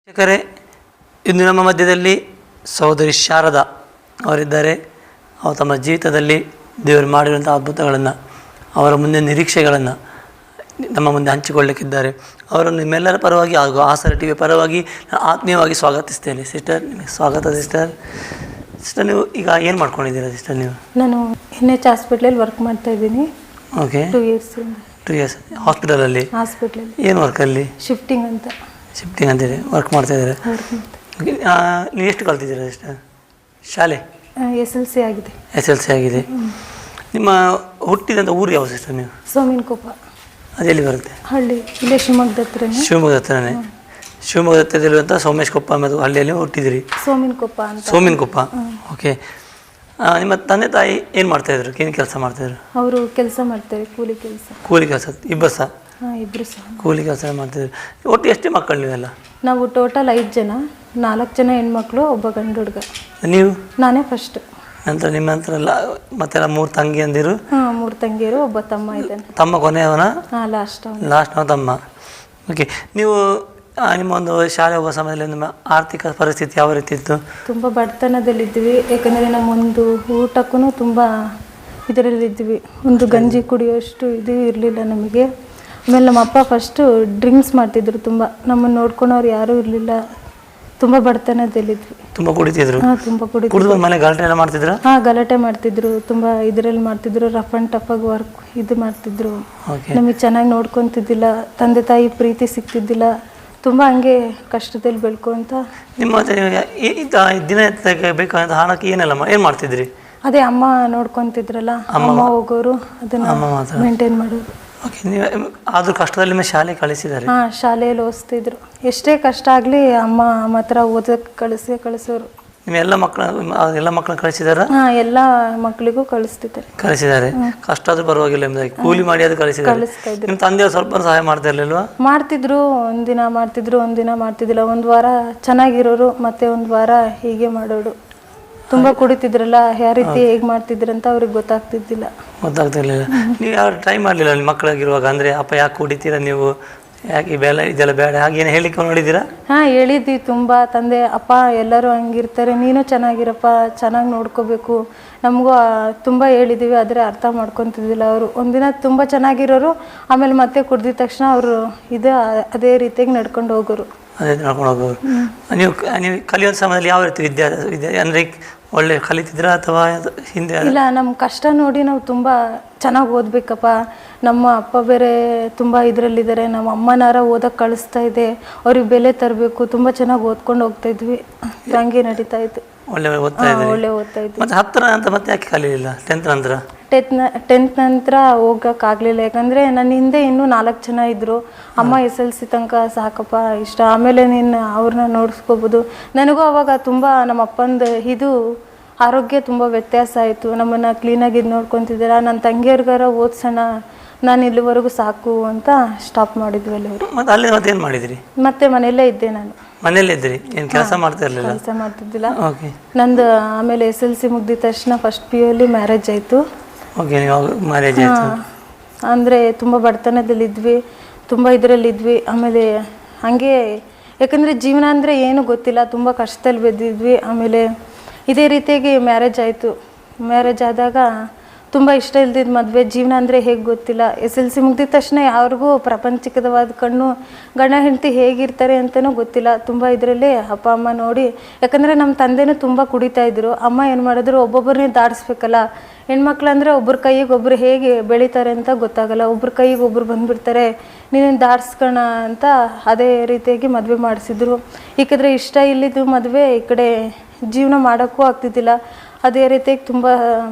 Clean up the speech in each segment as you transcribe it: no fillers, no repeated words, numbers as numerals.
ವೀಕ್ಷಕರೇ, ಇಂದು ನಮ್ಮ ಮಧ್ಯದಲ್ಲಿ ಸಹೋದರಿ ಶಾರದಾ ಅವರಿದ್ದಾರೆ. ಅವರು ತಮ್ಮ ಜೀವಿತದಲ್ಲಿ ದೇವರು ಮಾಡಿರುವಂಥ ಅದ್ಭುತಗಳನ್ನು, ಅವರ ಮುಂದೆ ನಿರೀಕ್ಷೆಗಳನ್ನು ನಮ್ಮ ಮುಂದೆ ಹಂಚಿಕೊಳ್ಳಲಿಕ್ಕಿದ್ದಾರೆ. ಅವರನ್ನು ನಿಮ್ಮೆಲ್ಲರ ಪರವಾಗಿ ಹಾಗೂ ಆಸರ ಟಿ ವಿ ಪರವಾಗಿ ನಾನು ಆತ್ಮೀಯವಾಗಿ ಸ್ವಾಗತಿಸ್ತೇನೆ. ಸಿಸ್ಟರ್, ನಿಮಗೆ ಸ್ವಾಗತ. ಸಿಸ್ಟರ್, ನೀವು ಈಗ ಏನು ಮಾಡ್ಕೊಂಡಿದ್ದೀರಾ ಸಿಸ್ಟರ್? ನೀವು? ನಾನು NH ಹಾಸ್ಪಿಟ್ಲಲ್ಲಿ ವರ್ಕ್ ಮಾಡ್ತಾ ಇದ್ದೀನಿ. ಓಕೆ. 2 years. 2 years ಹಾಸ್ಪಿಟಲಲ್ಲಿ? ಹಾಸ್ಪಿಟ್ಲಲ್ಲಿ. ಏನು ವರ್ಕಲ್ಲಿ? ಶಿಫ್ಟಿಂಗ್ ಅಂತೇಳಿ ವರ್ಕ್ ಮಾಡ್ತಾಯಿದ್ದಾರೆ. ನೀವು ಎಷ್ಟು ಕಲ್ತಿದ್ದೀರಾ ಸಿಸ್ಟರ್? ಶಾಲೆ? SLC ಆಗಿದೆ. SLC ಆಗಿದೆ. ನಿಮ್ಮ ಹುಟ್ಟಿದಂಥ ಊರು ಯಾವ ಸಿಸ್ಟರ್? ನೀವು? ಸೋಮಿನಕೊಪ್ಪ. ಅದೆಲ್ಲಿ ಬರುತ್ತೆ? ಹಳ್ಳಿ ಇಲ್ಲೇ ಶಿವಮೊಗ್ಗದ ಹತ್ರನೇ. ಶಿವಮೊಗ್ಗದ ಹತ್ರನೇ. ಶಿವಮೊಗ್ಗದ ಹತ್ರದಲ್ಲಿರುವಂಥ ಸೋಮೇಶ್ಕೊಪ್ಪ ಮತ್ತು ಹಳ್ಳಿಯಲ್ಲಿ ಹುಟ್ಟಿದಿರಿ? ಸೋಮಿನಕೊಪ್ಪ ಅಂತ. ಸೋಮಿನಕೊಪ್ಪ. ಓಕೆ. ನಿಮ್ಮ ತಂದೆ ತಾಯಿ ಏನು ಮಾಡ್ತಾಯಿದ್ರು? ಏನು ಕೆಲಸ ಮಾಡ್ತಾಯಿದ್ರು? ಅವರು ಕೆಲಸ ಮಾಡ್ತಾರೆ, ಕೂಲಿ ಕೆಲಸ. ಕೂಲಿ ಕೆಲಸ? ಇಬ್ಬರು ಸಹ? ಇಬ್ಬರು ಸಹ ಕೂಲಿ ಕೆಲಸ ಮಾಡ್ತಾಯಿದ್ರು. ಒಟ್ಟು ಎಷ್ಟು ಮಕ್ಕಳು ನೀವೆಲ್ಲ? ನಾವು ಟೋಟಲ್ 5 ಜನ, 4 ಜನ ಹೆಣ್ಮಕ್ಳು, ಒಬ್ಬ ಗಂಡು ಹುಡುಗ. ನೀವು? ನಾನೇ ಫಸ್ಟ್. ನಂತರ ನಿಮ್ಮ ನಂತರ ಮತ್ತೆಲ್ಲ 3 ತಂಗಿಯಂದಿರು? 3 ತಂಗಿಯರು, ಒಬ್ಬ ತಮ್ಮ ಇದ್ದಾನೆ. ತಮ್ಮ ಕೊನೆಯವನ? ಲಾಸ್ಟ್ ತಮ್ಮ. ಓಕೆ. ನೀವು ನಿಮ್ಮ ಒಂದು ಶಾಲೆ ಹೋಗೋ ಸಮಯದಲ್ಲಿ ನಿಮ್ಮ ಆರ್ಥಿಕ ಪರಿಸ್ಥಿತಿ ಯಾವ ರೀತಿ ಇತ್ತು? ತುಂಬ ಬಡತನದಲ್ಲಿದ್ವಿ. ಯಾಕಂದರೆ ನಮ್ಮೊಂದು ಊಟಕ್ಕೂ ತುಂಬ ಇದರಲ್ಲಿದ್ವಿ. ಒಂದು ಗಂಜಿ ಕುಡಿಯೋಷ್ಟು ಇದು ಇರಲಿಲ್ಲ ನಮಗೆ. ಆಮೇಲೆ ನಮ್ಮ ಅಪ್ಪ ಫಸ್ಟು ಡ್ರಿಂಕ್ಸ್ ಮಾಡ್ತಿದ್ರು ತುಂಬ. ನಮ್ಮನ್ನು ನೋಡ್ಕೊಳೋರು ಯಾರೂ ಇರಲಿಲ್ಲ. ತುಂಬ ಬಡತನದಲ್ಲಿದ್ವಿ. ತುಂಬ ಕುಡಿತಿದ್ರು? ತುಂಬ ಕುಡಿತಿದ್ರು. ಮನೆ ಗಲಾಟೆ ಎಲ್ಲ ಮಾಡ್ತಿದ್ರು? ಗಲಾಟೆ ಮಾಡ್ತಿದ್ರು. ತುಂಬ ಇದರಲ್ಲಿ ಮಾಡ್ತಿದ್ರು. ರಫ್ ಆ್ಯಂಡ್ ಟಫಾಗಿ ವರ್ಕ್ ಇದು ಮಾಡ್ತಿದ್ರು. ನಮಗೆ ಚೆನ್ನಾಗಿ ನೋಡ್ಕೊತಿದ್ದಿಲ್ಲ. ತಂದೆ ತಾಯಿ ಪ್ರೀತಿ ಸಿಗ್ತಿದ್ದಿಲ್ಲ. ತುಂಬ ಹಂಗೆ ಕಷ್ಟದಲ್ಲಿ ಬೆಳ್ಕೊಂತ. ನಿಮ್ಮ ದಿನ ಬೇಕಾದಂಥ ಹಣಕ್ಕೆ ಏನು ಮಾಡ್ತಿದ್ರಿ? ಅದೇ ಅಮ್ಮ ನೋಡ್ಕೊತಿದ್ರಲ್ಲ, ಅಮ್ಮ ಹೋಗೋರು, ಅದನ್ನ ಮೇಂಟೈನ್ ಮಾಡೋರು. ಓಕೆ. ನೀವು ಆದರೂ ಕಷ್ಟದಲ್ಲಿ ನಿಮ್ಮ ಶಾಲೆ ಕಳಿಸಿದ್ದಾರೆ? ಶಾಲೆಯಲ್ಲಿ ಓದಿಸ್ತಿದ್ರು. ಎಷ್ಟೇ ಕಷ್ಟ ಆಗಲಿ ಅಮ್ಮ ಮಾತ್ರ ಓದಕ್ಕೆ ಕಳಿಸೋರು. ನಿಮ್ಮ ಎಲ್ಲ ಮಕ್ಕಳನ್ನ ಕಳಿಸಿದಾರ? ಎಲ್ಲ ಮಕ್ಕಳಿಗೂ ಕಳಿಸಿದ್ದಾರೆ. ಕಷ್ಟ ಆದ್ರೂ ಪರವಾಗಿಲ್ಲ, ಕೂಲಿ ಮಾಡಿ ಅದು ಕಳಿಸಿದ್ದಾರೆ. ನಿಮ್ಮ ತಂದೆಯವರು ಸ್ವಲ್ಪ ಸಹಾಯ ಮಾಡ್ತಾ ಇರ್ಲಿಲ್ವಾ? ಮಾಡ್ತಿದ್ರು. ಒಂದಿನ ಮಾಡ್ತಿದ್ರು, ಒಂದಿನ ಮಾಡ್ತಿದ್ದಿಲ್ಲ. ಒಂದು ವಾರ ಚೆನ್ನಾಗಿರೋರು, ಮತ್ತೆ ಒಂದು ವಾರ ಹೀಗೆ ಮಾಡೋರು. ತುಂಬ ಕುಡಿತಿದ್ರಲ್ಲ, ಯಾವ ರೀತಿ ಹೇಗೆ ಮಾಡ್ತಿದ್ರಂತ ಅವ್ರಿಗೆ ಗೊತ್ತಾಗ್ತಿರ್ಲಿಲ್ಲ. ನೀವು ಯಾರು ಟ್ರೈ ಮಾಡಲಿಲ್ಲ ನಿಮ್ಮ ಮಕ್ಕಳಾಗಿರುವಾಗ? ಅಂದರೆ ಅಪ್ಪ ಯಾಕೆ ಕುಡಿತೀರಾ ನೀವು, ಯಾಕೆ ಇದೆಲ್ಲ ಬೇಡ ಹಾಗೇನು ಹೇಳಿಕ್ಕೆ ನೋಡಿದ್ದೀರಾ? ಹೇಳಿದ್ವಿ ತುಂಬ. ತಂದೆ ಅಪ್ಪ ಎಲ್ಲರೂ ಹಂಗಿರ್ತಾರೆ, ನೀನು ಚೆನ್ನಾಗಿರಪ್ಪ, ಚೆನ್ನಾಗಿ ನೋಡ್ಕೋಬೇಕು. ನಮಗೂ ತುಂಬ ಹೇಳಿದ್ದೀವಿ, ಆದರೆ ಅರ್ಥ ಮಾಡ್ಕೊತಿದ್ದಿಲ್ಲ ಅವರು. ಒಂದಿನ ತುಂಬ ಚೆನ್ನಾಗಿರೋರು, ಆಮೇಲೆ ಮತ್ತೆ ಕುಡ್ದಿದ ತಕ್ಷಣ ಅವರು ಅದೇ ರೀತಿಯಾಗಿ ನಡ್ಕೊಂಡು ಹೋಗೋರು. ನೀವು ಕಲಿಯೋ ಸಮಯದಲ್ಲಿ ಯಾವ ರೀತಿ ವಿದ್ಯೆ ಅಂದರೆ ಒಳ್ಳೆ ಕಲಿತಿದ್ರಾ ಅಥವಾ ಹಿಂದೆ? ಇಲ್ಲ, ನಮ್ಮ ಕಷ್ಟ ನೋಡಿ ನಾವು ತುಂಬ ಚೆನ್ನಾಗಿ ಓದಬೇಕಪ್ಪ. ನಮ್ಮ ಅಪ್ಪ ಬೇರೆ ತುಂಬ ಇದರಲ್ಲಿದ್ದಾರೆ, ನಮ್ಮ ಅಮ್ಮನಾರ ಓದಕ್ಕೆ ಕಳಿಸ್ತಾ ಇದೆ, ಅವ್ರಿಗೆ ಬೆಲೆ ತರಬೇಕು, ತುಂಬ ಚೆನ್ನಾಗಿ ಓದ್ಕೊಂಡು ಹೋಗ್ತಾ ಇದ್ವಿ. ಹಂಗೆ ನಡೀತಾ ಇತ್ತು. ಒಳ್ಳೆ ಓದ್ತಾ ಇದ್ವಿ. ಮತ್ತೆ 10ರ ಅಂತ ಮತ್ತೆ ಯಾಕೆ ಕಲಿಯಲಿಲ್ಲ? 10th ನಂತರ? 10th ನಂತರ ಹೋಗೋಕ್ಕಾಗಲಿಲ್ಲ. ಯಾಕಂದರೆ ನನ್ನ ಹಿಂದೆ ಇನ್ನೂ 4 ಜನ ಇದ್ದರು. ಅಮ್ಮ SLC ತನಕ ಸಾಕಪ್ಪ, ಇಷ್ಟ, ಆಮೇಲೆ ನೀನು ಅವ್ರನ್ನ ನೋಡಿಸ್ಕೋಬೋದು. ನನಗೂ ಅವಾಗ ತುಂಬ ನಮ್ಮ ಅಪ್ಪಂದು ಆರೋಗ್ಯ ತುಂಬ ವ್ಯತ್ಯಾಸ ಆಯಿತು. ನಮ್ಮನ್ನು ಕ್ಲೀನಾಗಿ ನೋಡ್ಕೊತಿದ್ದೀರ, ನನ್ನ ತಂಗಿಯರ್ಗಾರ ಓದ್ಸೋಣ, ನಾನು ಇಲ್ಲಿವರೆಗೂ ಸಾಕು ಅಂತ ಸ್ಟಾಪ್ ಮಾಡಿದ್ವಿ ಅಲ್ಲಿ ಅವರು. ಮತ್ತೆ ಏನು ಮಾಡಿದ್ರಿ? ಮತ್ತೆ ಮನೆಯಲ್ಲೇ ಇದ್ದೆ ನಾನು. ಮನೆಯಲ್ಲೇ ಇದ್ರಿ? ಏನು ಕೆಲಸ ಮಾಡ್ತಿರ್ಲಿಲ್ಲ? ಕೆಲಸ ಮಾಡ್ತಿದ್ದಿಲ್ಲ. ನಂದು ಆಮೇಲೆ SLC ಮುಗ್ದಿದ ತಕ್ಷಣ ಫಸ್ಟ್ PU ಅಲ್ಲಿ ಮ್ಯಾರೇಜ್ ಆಯಿತು. ಅಂದರೆ ತುಂಬ ಬಡತನದಲ್ಲಿದ್ವಿ, ತುಂಬ ಇದರಲ್ಲಿದ್ವಿ. ಆಮೇಲೆ ಹಾಗೆ ಯಾಕಂದರೆ ಜೀವನ ಅಂದರೆ ಏನು ಗೊತ್ತಿಲ್ಲ, ತುಂಬ ಕಷ್ಟದಲ್ಲಿ ಬಿದ್ದಿದ್ವಿ. ಆಮೇಲೆ ಇದೇ ರೀತಿಯಾಗಿ ಮ್ಯಾರೇಜ್ ಆಯಿತು. ಮ್ಯಾರೇಜ್ ಆದಾಗ ತುಂಬ ಇಷ್ಟ ಇಲ್ದಿದ್ದು ಮದುವೆ. ಜೀವನ ಅಂದರೆ ಹೇಗೆ ಗೊತ್ತಿಲ್ಲ. SLC ಮುಗ್ದಿದ ತಕ್ಷಣ ಯಾರಿಗೂ ಪ್ರಪಂಚಿಕವಾದ ಕಣ್ಣು, ಗಂಡ ಹೆಂಡತಿ ಹೇಗಿರ್ತಾರೆ ಅಂತಲೂ ಗೊತ್ತಿಲ್ಲ. ತುಂಬ ಇದರಲ್ಲೇ ಅಪ್ಪ ಅಮ್ಮ ನೋಡಿ, ಯಾಕಂದರೆ ನಮ್ಮ ತಂದೆನೂ ತುಂಬ ಕುಡಿತಾಯಿದ್ರು. ಅಮ್ಮ ಏನು ಮಾಡಿದ್ರು, ಒಬ್ಬೊಬ್ಬರನ್ನೇ ದಾಟಿಸ್ಬೇಕಲ್ಲ. ಹೆಣ್ಮಕ್ಳು ಅಂದರೆ ಒಬ್ಬರ ಕೈಗೆ ಒಬ್ಬರು ಹೇಗೆ ಬೆಳೀತಾರೆ ಅಂತ ಗೊತ್ತಾಗಲ್ಲ. ಒಬ್ಬರ ಕೈಗೆ ಒಬ್ಬರು ಬಂದುಬಿಡ್ತಾರೆ, ನೀನು ದಾಟ್ಸ್ಕೋಣ ಅಂತ ಅದೇ ರೀತಿಯಾಗಿ ಮದುವೆ ಮಾಡಿಸಿದ್ರು. ಏಕೆಂದರೆ ಇಷ್ಟ ಇಲ್ಲಿದ್ದು ಮದುವೆ, ಈ ಕಡೆ ಜೀವನ ಮಾಡೋಕ್ಕೂ ಆಗ್ತಿದ್ದಿಲ್ಲ. ಅದೇ ರೀತಿಯಾಗಿ ತುಂಬ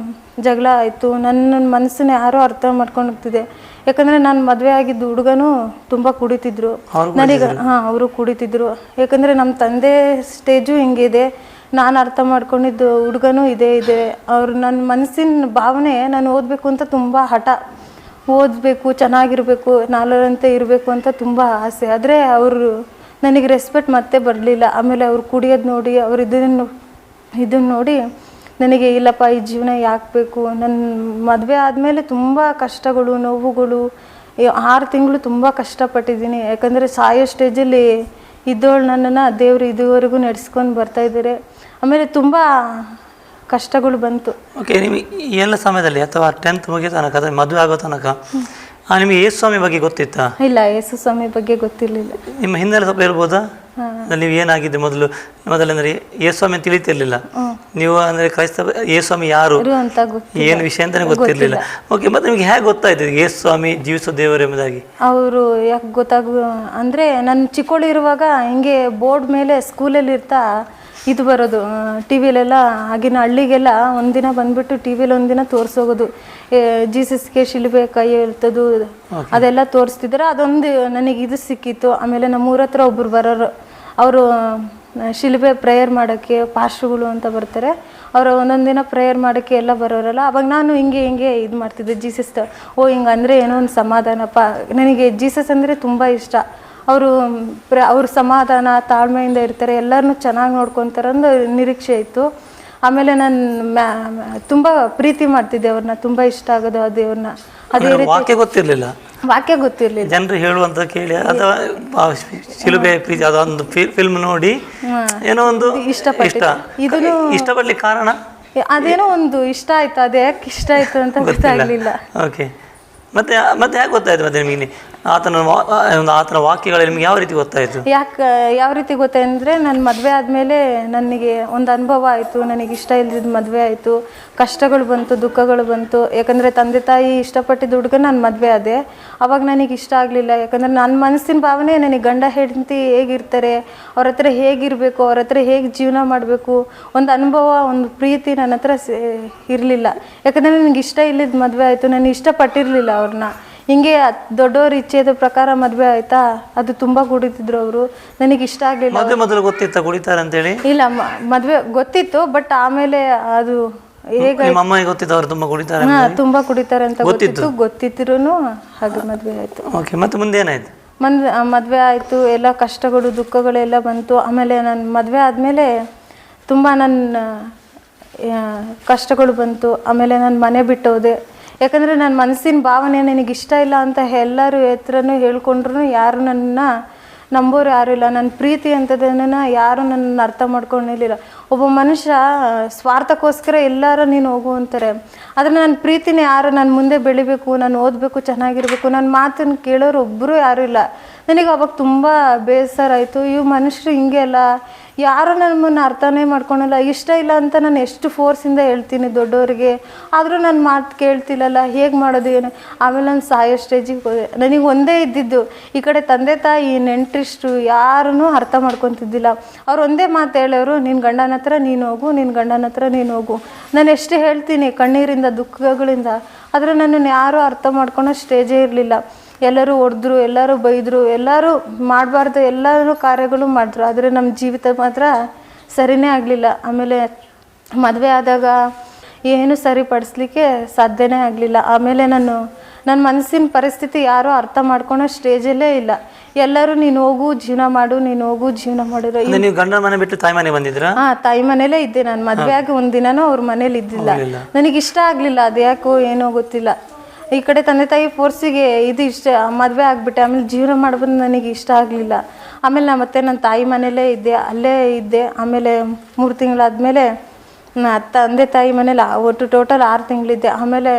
ಜಗಳ ಆಯಿತು. ನನ್ನ ಮನಸ್ಸನ್ನ ಯಾರೋ ಅರ್ಥ ಮಾಡ್ಕೊಂಡು ಹೋಗ್ತಿದೆ. ಯಾಕಂದರೆ ನಾನು ಮದುವೆ ಆಗಿದ್ದು ಹುಡುಗನೂ ತುಂಬ ಕುಡಿತಿದ್ರು ನನಗೆ. ಅವರು ಕುಡಿತಿದ್ರು. ಯಾಕಂದರೆ ನಮ್ಮ ತಂದೆ ಸ್ಟೇಜು ಹಿಂಗಿದೆ, ನಾನು ಅರ್ಥ ಮಾಡ್ಕೊಂಡಿದ್ದು ಹುಡುಗನೂ ಇದೆ. ಅವರು ನನ್ನ ಮನಸ್ಸಿನ ಭಾವನೆ, ನಾನು ಓದಬೇಕು ಅಂತ ತುಂಬ ಹಠ, ಓದಬೇಕು, ಚೆನ್ನಾಗಿರಬೇಕು, ನಾಲ್ವರಂತೆ ಇರಬೇಕು ಅಂತ ತುಂಬ ಆಸೆ. ಆದರೆ ಅವರು ನನಗೆ ರೆಸ್ಪೆಕ್ಟ್ ಮತ್ತೆ ಬರಲಿಲ್ಲ. ಆಮೇಲೆ ಅವ್ರು ಕುಡಿಯೋದು ನೋಡಿ, ಅವ್ರು ಇದನ್ನು ನೋಡಿ ನನಗೆ ಇಲ್ಲಪ್ಪ, ಈ ಜೀವನ ಯಾಕೆ ಬೇಕು. ನನ್ನ ಮದುವೆ ಆದಮೇಲೆ ತುಂಬ ಕಷ್ಟಗಳು, ನೋವುಗಳು, 6 ತಿಂಗಳು ತುಂಬ ಕಷ್ಟಪಟ್ಟಿದ್ದೀನಿ. ಯಾಕಂದರೆ ಸಾಯೋ ಸ್ಟೇಜಲ್ಲಿ ಇದ್ದವಳು ನನ್ನನ್ನು ದೇವರು ಇದುವರೆಗೂ ನಡೆಸ್ಕೊಂಡು ಬರ್ತಾ ಇದ್ದಾರೆ. ಆಮೇಲೆ ತುಂಬ ಕಷ್ಟಗಳು ಬಂತು. ಓಕೆ, ನಿಮಗೆ ಈ ಎಲ್ಲ ಸಮಯದಲ್ಲಿ ಅಥವಾ 10th ಮುಗಿಯೋ ತನಕ ಅಥವಾ ಮದುವೆ ಆಗೋ ತನಕ ನಿಮಗೆ ಯೇಸು ಸ್ವಾಮಿ ಬಗ್ಗೆ ಗೊತ್ತಿತ್ತಾ? ಇಲ್ಲ, ಯೇಸು ಸ್ವಾಮಿ ಬಗ್ಗೆ ಗೊತ್ತಿರಲಿಲ್ಲ. ನಿಮ್ಮ ಹಿನ್ನೆಲೆ ಸ್ವಲ್ಪ ಇರ್ಬೋದಾ? ನೀವು ಏನಾಗಿದೆ ಮೊದಲಂದ್ರೆ ಯೇಸು ಸ್ವಾಮಿ ತಿಳಿತಿರ್ಲಿಲ್ಲ ನೀವು, ಅಂದ್ರೆ ಕ್ರೈಸ್ತ ಯೇಸು ಸ್ವಾಮಿ ಯಾರು ಅಂತ ಏನು ವಿಷಯ ಅಂತಾನೆ ಗೊತ್ತಿರಲಿಲ್ಲ. ಓಕೆ, ಮತ್ತೆ ನಿಮಗೆ ಹೇಗೆ ಗೊತ್ತಾಯ್ತು ಯೇಸು ಸ್ವಾಮಿ ಜೀವಿಸೋ ದೇವರು ಎಂಬುದಾಗಿ? ಅವರು ಯಾಕೆ ಅಂದರೆ ನಾನು ಚಿಕ್ಕೋಳು ಇರುವಾಗ ಹಿಂಗೆ ಬೋರ್ಡ್ ಮೇಲೆ ಸ್ಕೂಲಲ್ಲಿ ಇರ್ತಾ ಇದು ಬರೋದು, ಟಿ ವಿಲೆಲ್ಲ ಆಗಿನ ಹಳ್ಳಿಗೆಲ್ಲ ಒಂದಿನ ಬಂದ್ಬಿಟ್ಟು ಟಿ ವಿಲಿ ಒಂದಿನ ತೋರಿಸೋಗೋದು, ಜೀಸಸ್ಗೆ ಶಿಲುಬೆ ಕೈ ಇರ್ತದು ಅದೆಲ್ಲ ತೋರಿಸ್ತಿದ್ರು. ಅದೊಂದು ನನಗೆ ಇದು ಸಿಕ್ಕಿತ್ತು. ಆಮೇಲೆ ನಮ್ಮೂರ ಹತ್ರ ಒಬ್ಬರು ಬರೋರು, ಅವರು ಶಿಲುಬೆ ಪ್ರೇಯರ್ ಮಾಡೋಕ್ಕೆ ಪಾಸ್ಟ್ರುಗಳು ಅಂತ ಬರ್ತಾರೆ, ಅವರು ಒಂದೊಂದು ದಿನ ಪ್ರೇಯರ್ ಮಾಡೋಕ್ಕೆ ಎಲ್ಲ ಬರೋರಲ್ಲ. ಅವಾಗ ನಾನು ಹಿಂಗೆ ಇದು ಮಾಡ್ತಿದ್ದೆ, ಜೀಸಸ್ ಹಿಂಗೆ ಅಂದರೆ ಏನೋ ಒಂದು ಸಮಾಧಾನಪ್ಪ. ನನಗೆ ಜೀಸಸ್ ಅಂದರೆ ತುಂಬ ಇಷ್ಟ. ಅವರು ಸಮಾಧಾನ ತಾಳ್ಮೆಯಿಂದ ಇರ್ತಾರೆ, ಎಲ್ಲರನ್ನೂ ಚೆನ್ನಾಗಿ ನೋಡ್ಕೊತಾರೆ ಅನ್ನೋ ನಿರೀಕ್ಷೆ ಇತ್ತು. ಆಮೇಲೆ ನಾನು ತುಂಬ ಪ್ರೀತಿ ಮಾಡ್ತಿದ್ದೆ ಅವ್ರನ್ನ, ತುಂಬ ಇಷ್ಟ ಆಗೋದು ಆ ದೇವ್ರನ್ನ. ಅದೇ ರೀತಿ ವಾಕ್ಯ ಗೊತ್ತಿರಲಿಲ್ಲ, ಜನರು ಹೇಳುವಂತ ಕೇಳಿ ಅಥವಾ ಶಿಲುಬೆ ಪ್ರೀತಿ ಅದೊಂದು ಫಿಲ್ಮ್ ನೋಡಿ ಏನೋ ಒಂದು ಇಷ್ಟಪಡ್ಲಿಕ್ಕೆ ಕಾರಣ ಅದೇನೋ ಒಂದು ಇಷ್ಟ ಆಯ್ತು. ಅದು ಯಾಕೆ ಇಷ್ಟ ಆಯ್ತು ಅಂತ ಗೊತ್ತಾಗ್ಲಿಲ್ಲ. ಓಕೆ, ಮತ್ತೆ ಯಾಕೆ ಗೊತ್ತಾಯ್ತು? ಮತ್ತೆ ನಿಮಗೆ ಆತನ ವಾಕ್ಯಗಳು ನಿಮ್ಗೆ ಯಾವ ರೀತಿ ಗೊತ್ತಾಯ್ತು? ಯಾವ ರೀತಿ ಗೊತ್ತಾಯ್ತು ಅಂದರೆ, ನನ್ನ ಮದುವೆ ಆದಮೇಲೆ ನನಗೆ ಒಂದು ಅನುಭವ ಆಯಿತು. ನನಗೆ ಇಷ್ಟ ಇಲ್ಲದಿದ್ದು ಮದುವೆ ಆಯಿತು, ಕಷ್ಟಗಳು ಬಂತು, ದುಃಖಗಳು ಬಂತು. ಯಾಕಂದರೆ ತಂದೆ ತಾಯಿ ಇಷ್ಟಪಟ್ಟಿದ್ದ ಹುಡುಗ ನಾನು ಮದುವೆ ಆದೆ. ಅವಾಗ ನನಗೆ ಇಷ್ಟ ಆಗಲಿಲ್ಲ. ಯಾಕಂದರೆ ನನ್ನ ಮನಸ್ಸಿನ ಭಾವನೆ ನನಗೆ ಗಂಡ ಹೆಂಡತಿ ಹೇಗಿರ್ತಾರೆ, ಅವ್ರ ಹತ್ರ ಹೇಗಿರಬೇಕು, ಅವ್ರ ಹತ್ರ ಹೇಗೆ ಜೀವನ ಮಾಡಬೇಕು, ಒಂದು ಅನುಭವ, ಒಂದು ಪ್ರೀತಿ ನನ್ನ ಹತ್ರ ಇರಲಿಲ್ಲ. ಯಾಕಂದರೆ ನನಗೆ ಇಷ್ಟ ಇಲ್ಲದ ಮದುವೆ ಆಯಿತು. ನಾನು ಇಷ್ಟಪಟ್ಟಿರಲಿಲ್ಲ ಅವ್ರನ್ನ. ಹಿಂಗೆ ದೊಡ್ಡವ್ರ ಇಚ್ಛೆದ ಪ್ರಕಾರ ಮದುವೆ ಆಯ್ತಾ. ಅದು ತುಂಬ ಕುಡಿತಿದ್ರು ಅವರು, ನನಗೆ ಇಷ್ಟ ಆಗಲಿಲ್ಲ. ಮೊದಲು ಗೊತ್ತಿತ್ತ ಕುಡಿತಾರೆ ಅಂತೇಳಿ? ಇಲ್ಲ, ಮದುವೆ ಗೊತ್ತಿತ್ತು, ಬಟ್ ಆಮೇಲೆ ಅದು ಹೇಗೆ ಗೊತ್ತಿತ್ತು ಅವ್ರು ತುಂಬ ಕುಡಿತಾರೆ? ತುಂಬ ಕುಡಿತಾರೆ ಅಂತ ಗೊತ್ತಿದ್ರು ಹಾಗೆ ಮದುವೆ ಆಯಿತು. ಓಕೆ, ಮತ್ತೆ ಮುಂದೆ ಏನಾಯ್ತು? ಮದುವೆ ಆಯಿತು, ಎಲ್ಲ ಕಷ್ಟಗಳು ದುಃಖಗಳೆಲ್ಲ ಬಂತು. ಆಮೇಲೆ ನಾನು ಮದುವೆ ಆದಮೇಲೆ ತುಂಬ ನನ್ನ ಕಷ್ಟಗಳು ಬಂತು. ಆಮೇಲೆ ನಾನು ಮನೆ ಬಿಟ್ಟು ಹೋದೆ. ಯಾಕಂದರೆ ನನ್ನ ಮನಸ್ಸಿನ ಭಾವನೆ ನನಗೆ ಇಷ್ಟ ಇಲ್ಲ ಅಂತ ಎಲ್ಲರೂ ಹತ್ರನೂ ಹೇಳ್ಕೊಂಡ್ರು ಯಾರು ನನ್ನ ನಂಬೋರು ಯಾರೂ ಇಲ್ಲ. ನನ್ನ ಪ್ರೀತಿ ಅಂಥದ್ದನ್ನು ಯಾರು ನನ್ನನ್ನು ಅರ್ಥ ಮಾಡ್ಕೊಂಡಿರಲಿಲ್ಲ. ಒಬ್ಬ ಮನುಷ್ಯ ಸ್ವಾರ್ಥಕ್ಕೋಸ್ಕರ ಎಲ್ಲರೂ ನೀನು ಹೋಗು ಅಂತಾರೆ, ಆದರೆ ನನ್ನ ಪ್ರೀತಿನೇ ಯಾರು ನನ್ನ ಮುಂದೆ ಬೆಳಿಬೇಕು, ನಾನು ಓದಬೇಕು, ಚೆನ್ನಾಗಿರಬೇಕು, ನನ್ನ ಮಾತನ್ನು ಕೇಳೋರು ಒಬ್ಬರು ಯಾರೂ ಇಲ್ಲ. ನನಗೆ ಅವಾಗ ತುಂಬ ಬೇಸರ ಆಯಿತು. ಇವು ಮನುಷ್ಯರು ಹಿಂಗೆ ಅಲ್ಲ, ಯಾರು ನಮ್ಮನ್ನು ಅರ್ಥನೇ ಮಾಡ್ಕೊಳಲ್ಲ. ಇಷ್ಟ ಇಲ್ಲ ಅಂತ ನಾನು ಎಷ್ಟು ಫೋರ್ಸಿಂದ ಹೇಳ್ತೀನಿ ದೊಡ್ಡವರಿಗೆ, ಆದರೂ ನನ್ನ ಮಾತು ಕೇಳ್ತಿಲ್ಲಲ್ಲ, ಹೇಗೆ ಮಾಡೋದು ಏನು? ಆಮೇಲೆ ನಾನು ಸಾಯೋ ಸ್ಟೇಜಿಗೆ ಹೋದೆ. ನನಗೆ ಒಂದೇ ಇದ್ದಿದ್ದು, ಈ ಕಡೆ ತಂದೆ ತಾಯಿ ನೆಂಟ್ರಿಷ್ಟು ಯಾರೂ ಅರ್ಥ ಮಾಡ್ಕೊತಿದ್ದಿಲ್ಲ. ಅವ್ರು ಒಂದೇ ಮಾತು ಹೇಳೋರು, ನಿನ್ನ ಗಂಡನ ಹತ್ರ ನೀನು ಹೋಗು, ನಿನ್ನ ಗಂಡನ ಹತ್ರ ನೀನು ಹೋಗು. ನಾನು ಎಷ್ಟು ಹೇಳ್ತೀನಿ ಕಣ್ಣೀರಿಂದ ದುಃಖಗಳಿಂದ, ಆದರೆ ನನ್ನನ್ನು ಯಾರೂ ಅರ್ಥ ಮಾಡ್ಕೊಳೋ ಸ್ಟೇಜೇ ಇರಲಿಲ್ಲ. ಎಲ್ಲರೂ ಹೊಡೆದ್ರು, ಎಲ್ಲರೂ ಬೈದರು, ಎಲ್ಲರೂ ಮಾಡಬಾರ್ದು ಎಲ್ಲರೂ ಕಾರ್ಯಗಳು ಮಾಡಿದ್ರು, ಆದರೆ ನಮ್ಮ ಜೀವಿತ ಮಾತ್ರ ಸರಿನೇ ಆಗಲಿಲ್ಲ. ಆಮೇಲೆ ಮದುವೆ ಆದಾಗ ಏನು ಸರಿಪಡಿಸ್ಲಿಕ್ಕೆ ಸಾಧ್ಯನೇ ಆಗಲಿಲ್ಲ. ಆಮೇಲೆ ನನ್ನ ಮನಸ್ಸಿನ ಪರಿಸ್ಥಿತಿ ಯಾರೂ ಅರ್ಥ ಮಾಡ್ಕೊಳೋ ಸ್ಟೇಜಲ್ಲೇ ಇಲ್ಲ. ಎಲ್ಲರೂ ನೀನು ಹೋಗು ಜೀವನ ಮಾಡು, ನೀನು ಹೋಗು ಜೀವನ ಮಾಡಿರೋ. ನೀವು ಗಂಡನ ಮನೆ ಬಿಟ್ಟು ತಾಯಿ ಮನೆ ಬಂದಿದ್ರಾ? ತಾಯಿ ಮನೇಲೇ ಇದ್ದೆ ನಾನು. ಮದುವೆ ಆಗಿ ಒಂದಿನನೂ ಅವ್ರ ಮನೇಲಿ ಇದ್ದಿಲ್ಲ. ನನಗೆ ಇಷ್ಟ ಆಗಲಿಲ್ಲ, ಅದು ಯಾಕೋ ಏನೋ ಗೊತ್ತಿಲ್ಲ. ಈ ಕಡೆ ತಂದೆ ತಾಯಿ ಫೋರ್ಸಿಗೆ ಇದು ಇಷ್ಟ ಮದುವೆ ಆಗಿಬಿಟ್ಟೆ. ಆಮೇಲೆ ಜೀವನ ಮಾಡ್ಬೋದು ನನಗೆ ಇಷ್ಟ ಆಗಲಿಲ್ಲ. ಆಮೇಲೆ ಮತ್ತೆ ನನ್ನ ತಾಯಿ ಮನೇಲೇ ಇದ್ದೆ, ಅಲ್ಲೇ ಇದ್ದೆ. ಆಮೇಲೆ 3 ತಿಂಗಳಾದಮೇಲೆ ತಂದೆ ತಾಯಿ ಮನೇಲಿ ಒಟ್ಟು ಟೋಟಲ್ 6 ತಿಂಗಳಿದ್ದೆ. ಆಮೇಲೆ